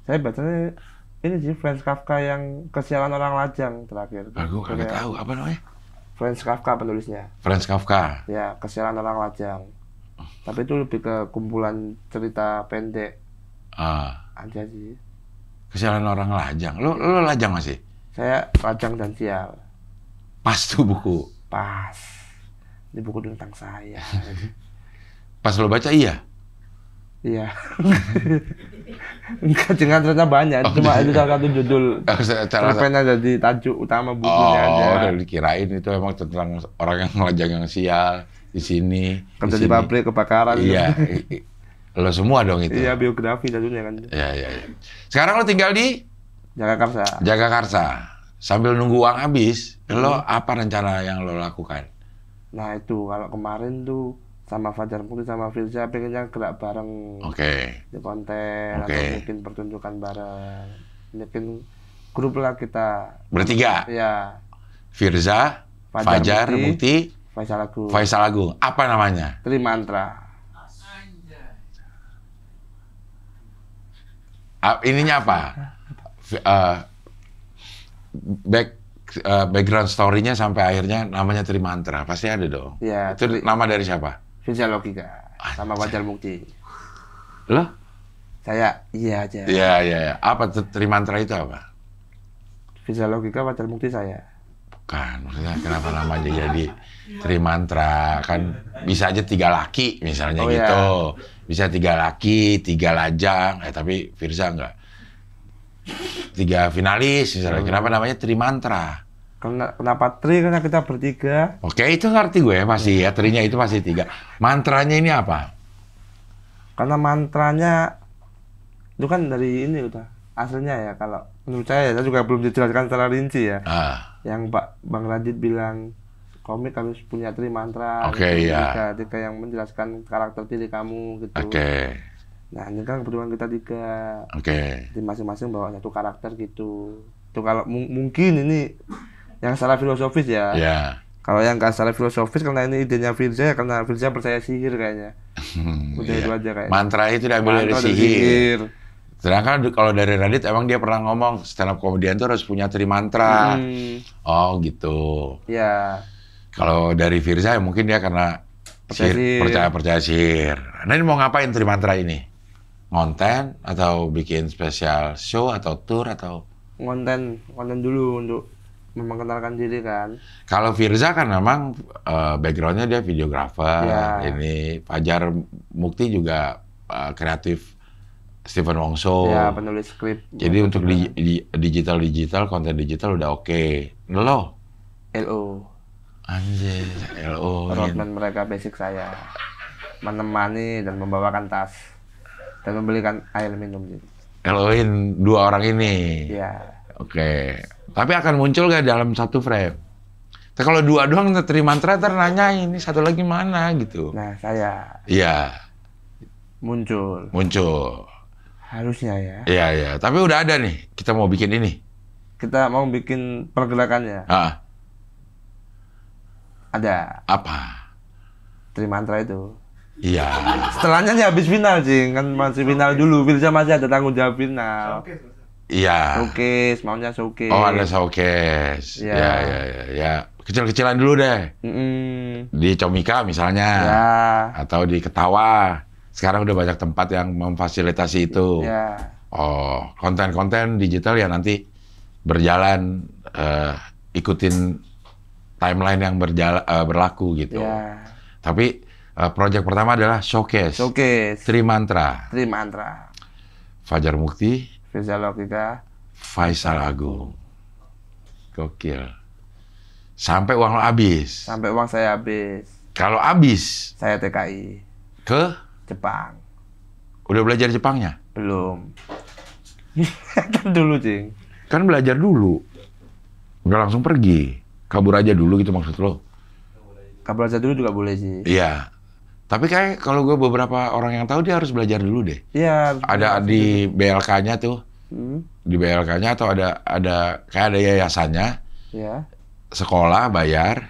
Saya bacanya ini sih Franz Kafka yang Kesialan Orang Lajang terakhir.
Aku kagak tahu apa namanya.
Franz Kafka penulisnya.
Franz Kafka.
Ya, Kesialan Orang Lajang. Tapi itu lebih ke kumpulan cerita pendek. Aja sih.
Kesialan Orang Lajang. Lo lajang masih?
Saya lajang dan sial.
Pas tuh buku.
Pas. Ini buku tentang saya.
Pas lo baca iya?
Iya. Enggak, jangan ternyata banyak. Cuma itu salah satu judul. Cerpen ada di tajuk utama bukunya aja.
Udah dikirain itu emang tentang orang yang ngelajang yang sial di sini.
Kerja di pabrik kebakaran.
Iya. Lo semua dong itu.
Iya, biografi judulnya kan.
Iya. Sekarang lo tinggal di?
Jagakarsa.
Jagakarsa. Sambil nunggu uang habis, lo apa rencana yang lo lakukan?
Nah itu, kalau kemarin tuh sama Fajar Mukti sama Firza pengennya gerak bareng. Di konten, atau mungkin pertunjukan bareng. Mungkin grup lah kita.
Bertiga?
Iya.
Firza, Fajar Mukti, Faisal Agung. Apa namanya?
Trimantra.
Ininya apa? Background story-nya sampai akhirnya namanya Trimantra. Pasti ada dong.
Ya,
itu nama dari siapa?
Firza Logika sama Fajar Mukti.
Lo?
Saya iya aja.
Iya. Apa Trimantra itu apa?
Firza Logika, Fajar Mukti saya.
Bukan, maksudnya kenapa namanya jadi Trimantra? Kan bisa aja 3 laki misalnya gitu. Ya. Bisa 3 laki, 3 lajang. Tapi Firza enggak. 3 finalis misalnya. Kenapa namanya Trimantra?
Kenapa Tri? Karena kita bertiga.
Oke, itu ngerti gue masih ya. Trinya itu masih 3. Mantranya ini apa?
Karena mantranya itu kan dari ini udah aslinya ya. Kalau menurut saya juga belum dijelaskan secara rinci ya. Yang Bang Radit bilang komik harus punya Trimantra.
Iya.
Tiga yang menjelaskan karakter diri kamu gitu. Nah ini kan kebetulan kita 3. Jadi masing-masing bawa satu karakter gitu. Itu kalau mungkin ini yang secara filosofis ya. Kalau yang nggak secara filosofis karena ini idenya Firza, karena Firza percaya sihir kayaknya. Udah itu aja kayaknya.
Mantra itu diambil dari sihir. Sedangkan kalau dari Radit emang dia pernah ngomong stand up komedian itu harus punya Trimantra. Oh gitu.
Iya.
Kalau dari Firza ya mungkin dia karena percaya sihir. Nah ini mau ngapain Trimantra ini? Ngonten atau bikin spesial show atau tour atau?
Ngonten dulu untuk mengenalkan diri kan.
Kalau Firza kan memang backgroundnya dia videografer. Ini Fajar Mukti juga kreatif Stephen Wongso.
Ya, penulis skrip.
Jadi untuk digital konten digital udah oke. LO. Anjir, LO.
Roadman mereka basic saya. Menemani dan membawakan tas. Dan membelikan air minum.
LO-in 2 orang ini.
Iya.
Oke. Tapi akan muncul nggak dalam satu frame? Tapi kalau 2 doang Trimantra nanya ini satu lagi mana gitu.
Nah, saya.
Iya.
Muncul.
Harusnya
ya.
Iya. Tapi udah ada nih. Kita mau bikin ini.
Kita mau bikin pergerakannya. Ada.
Apa?
Trimantra itu.
Iya.
Setelahnya nih habis final, Jing. Kan masih final dulu. Firza masih ada tanggung jawab final.
Iya.
Showcase, maunya showcase.
Oh, ada showcase. Ya. Kecil-kecilan dulu deh. Di Comika misalnya. Atau di Ketawa. Sekarang udah banyak tempat yang memfasilitasi itu. Oh, konten-konten digital ya nanti berjalan, ikutin timeline yang berlaku gitu. Tapi proyek pertama adalah showcase. Trimantra. Fajar Mukti,
Firza Logika,
Faisal Agung. Gokil. Sampai uang lo habis.
Sampai uang saya habis.
Kalau habis,
saya TKI
ke
Jepang.
Udah belajar Jepangnya?
Belum. Kan dulu, Cing.
Kan belajar dulu. Nggak langsung pergi. Kabur aja dulu gitu maksud lo?
Kabur aja dulu juga boleh sih.
Iya. Tapi kayak kalau gue beberapa orang yang tahu dia harus belajar dulu deh.
Iya.
Ada di BLK-nya tuh. Di BLK-nya atau ada kayak ada yayasannya.
Iya.
Sekolah bayar,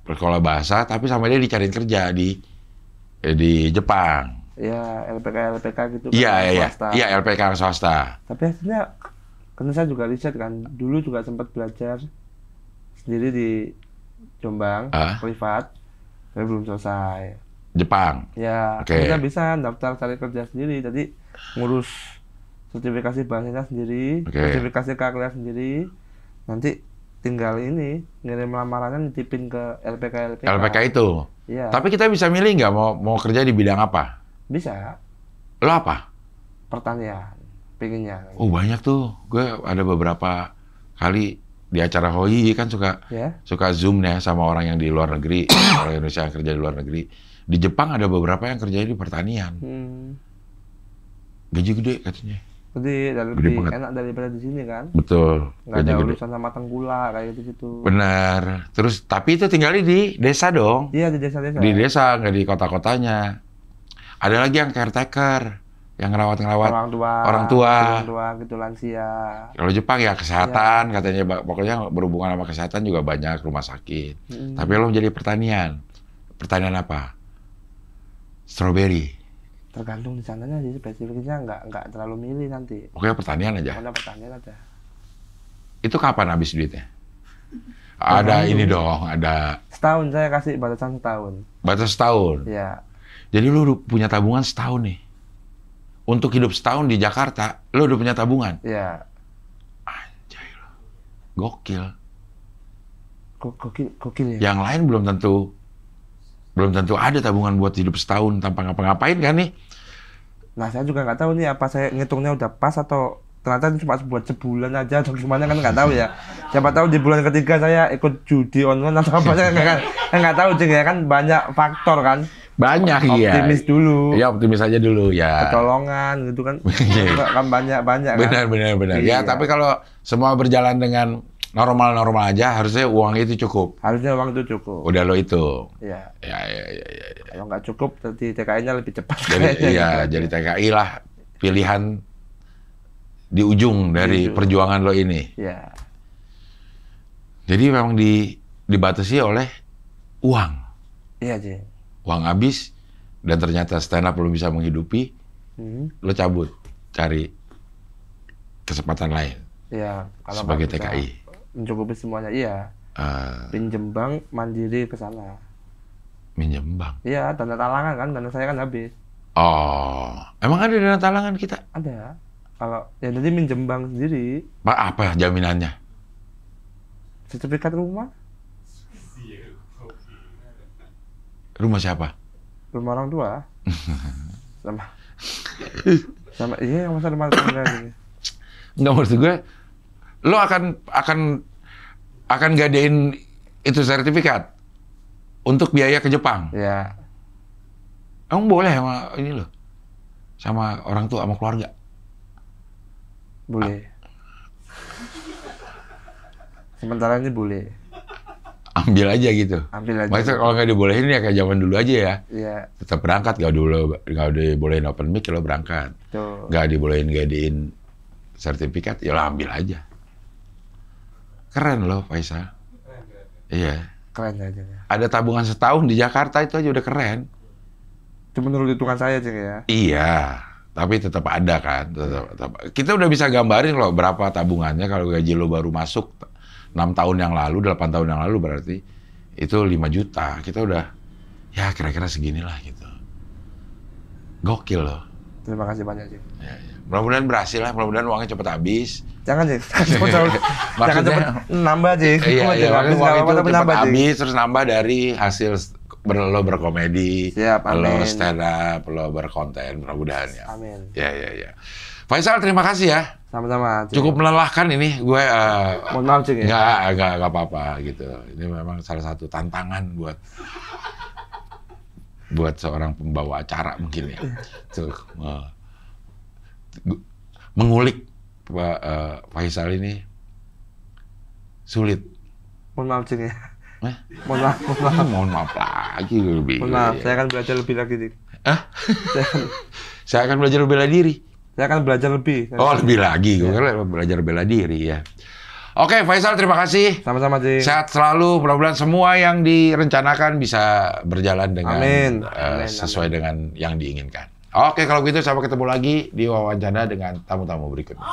sekolah bahasa, tapi sama dia dicariin kerja di Jepang.
Iya, LPK gitu.
Iya, LPK swasta.
Tapi hasilnya, karena saya juga riset kan, dulu juga sempat belajar sendiri di Jombang, privat, tapi belum selesai.
Jepang?
Ya, kita bisa daftar cari kerja sendiri, jadi ngurus sertifikasi bahasanya sendiri, sertifikasi keahlian sendiri, nanti tinggal ini, ngirim lamarannya nitipin ke LPK.
LPK itu?
Iya.
Tapi kita bisa milih nggak mau kerja di bidang apa?
Bisa.
Lo apa?
Pertanian, pinginnya.
Oh banyak tuh, gue ada beberapa kali di acara Hoi kan suka Zoom ya sama orang yang di luar negeri, orang Indonesia yang kerja di luar negeri. Di Jepang ada beberapa yang kerja di pertanian. Gaji gede katanya.
lebih enak daripada di sini kan.
Betul.
Nggak ada urusan sama tengkulak kayak gitu.
Benar. Terus tapi itu tinggalnya di desa dong.
Iya, di desa-desa.
Di desa, nggak di kota-kotanya. Ada lagi yang caretaker, yang ngerawat orang tua
gitu, lansia.
Kalau Jepang ya kesehatan, katanya pokoknya berhubungan sama kesehatan juga banyak rumah sakit. Tapi lo menjadi pertanian apa? Strawberry.
Tergantung di sananya sih, spesifiknya nggak terlalu milih nanti.
Pokoknya pertanian aja.
Pokoknya pertanian aja.
Itu kapan habis duitnya? Ada ini dong, ada.
Setahun saya kasih batasan setahun.
Batas setahun.
Iya.
Jadi lu punya tabungan setahun nih. Untuk hidup setahun di Jakarta, lu udah punya tabungan.
Iya.
Anjay lo. Gokil.
Gokil ya.
Yang lain belum tentu ada tabungan buat hidup setahun tanpa ngapa-ngapain kan nih?
Nah, saya juga nggak tahu nih apa saya ngitungnya udah pas atau ternyata cuma buat sebulan aja atau gimana kan nggak tahu ya. Siapa tahu di bulan ketiga saya ikut judi online atau apa, saya nggak tahu Cing ya, kan banyak faktor kan.
Banyak iya.
Optimis dulu.
Ya optimis aja dulu ya.
Ketolongan gitu kan. Kan banyak kan.
Benar. Ya tapi kalau semua berjalan dengan normal aja, harusnya uang itu cukup.
Harusnya uang itu cukup.
Udah lo itu.
Iya.
Ya.
Kalau nggak cukup, nanti TKI-nya lebih cepat.
Jadi TKI lah pilihan di ujung dari perjuangan lo ini.
Iya.
Jadi memang dibatasi oleh uang.
Iya, Cing.
Uang habis dan ternyata stand up belum bisa menghidupi, lo cabut, cari kesempatan lain.
Iya.
Sebagai TKI.
Mencukupi semuanya, iya. Pinjem bank, mandiri ke sana.
Minjem bank?
Iya, dana talangan kan, dana saya kan habis.
Oh, emang ada dana talangan kita?
Ada. Kalau ya jadi minjem bank sendiri.
Apa jaminannya?
Sertifikat rumah.
Rumah siapa?
Rumah orang tua. sama iya masa rumah tangga ini.
Nggak, maksud gue, lo akan gadein itu sertifikat untuk biaya ke Jepang.
Iya.
Emang boleh sama ini lo, sama orang tua, sama keluarga?
Boleh. Sementara ini boleh.
Ambil aja gitu.
Ambil aja.
Maksudnya kalau nggak dibolehin ya kayak zaman dulu aja ya.
Iya.
Tetap berangkat, nggak dibolehin open mic, lo berangkat.
Tuh.
Nggak dibolehin gadein sertifikat, ya lo ambil aja. Keren lo, Faisal. Iya.
Keren aja ya.
Ada tabungan setahun di Jakarta itu aja udah keren.
Itu menurut hitungan saya Cing ya.
Iya, tapi tetap ada kan. Tetap. Kita udah bisa gambarin loh berapa tabungannya kalau gaji lo baru masuk 6 tahun yang lalu, 8 tahun yang lalu berarti itu 5 juta. Kita udah ya kira-kira seginilah gitu. Gokil loh.
Terima kasih banyak Cing.
Ya. Mudah-mudahan berhasil lah, mudahan uangnya cepet habis.
Jangan Cing, jangan cepet nambah Cing.
Iya, uang itu cepet habis, terus nambah dari hasil lo berkomedi,
siap,
lo stand up, lo berkonten, mudah-mudahan ya.
Amin.
Ya. Faisal, terima kasih ya.
Sama-sama.
Cukup melelahkan ini, gue.
Mohon maaf Cing ya.
Nggak apa-apa gitu. Ini memang salah satu tantangan buat seorang pembawa acara mungkin ya. Tuh, mengulik Faisal ini sulit.
Mohon maaf Cing ya.
Mohon maaf lagi.
Mohon maaf, saya akan belajar lebih lagi Cing.
Saya akan belajar bela diri.
Saya akan belajar lebih.
Lebih lagi. Gue kan belajar bela diri ya. Oke, Faisal, terima kasih.
Sama-sama, Cing.
Sehat selalu. Mudah-mudahan semua yang direncanakan bisa berjalan dengan sesuai dengan yang diinginkan. Oke, kalau gitu sampai ketemu lagi di wawancara dengan tamu-tamu berikutnya.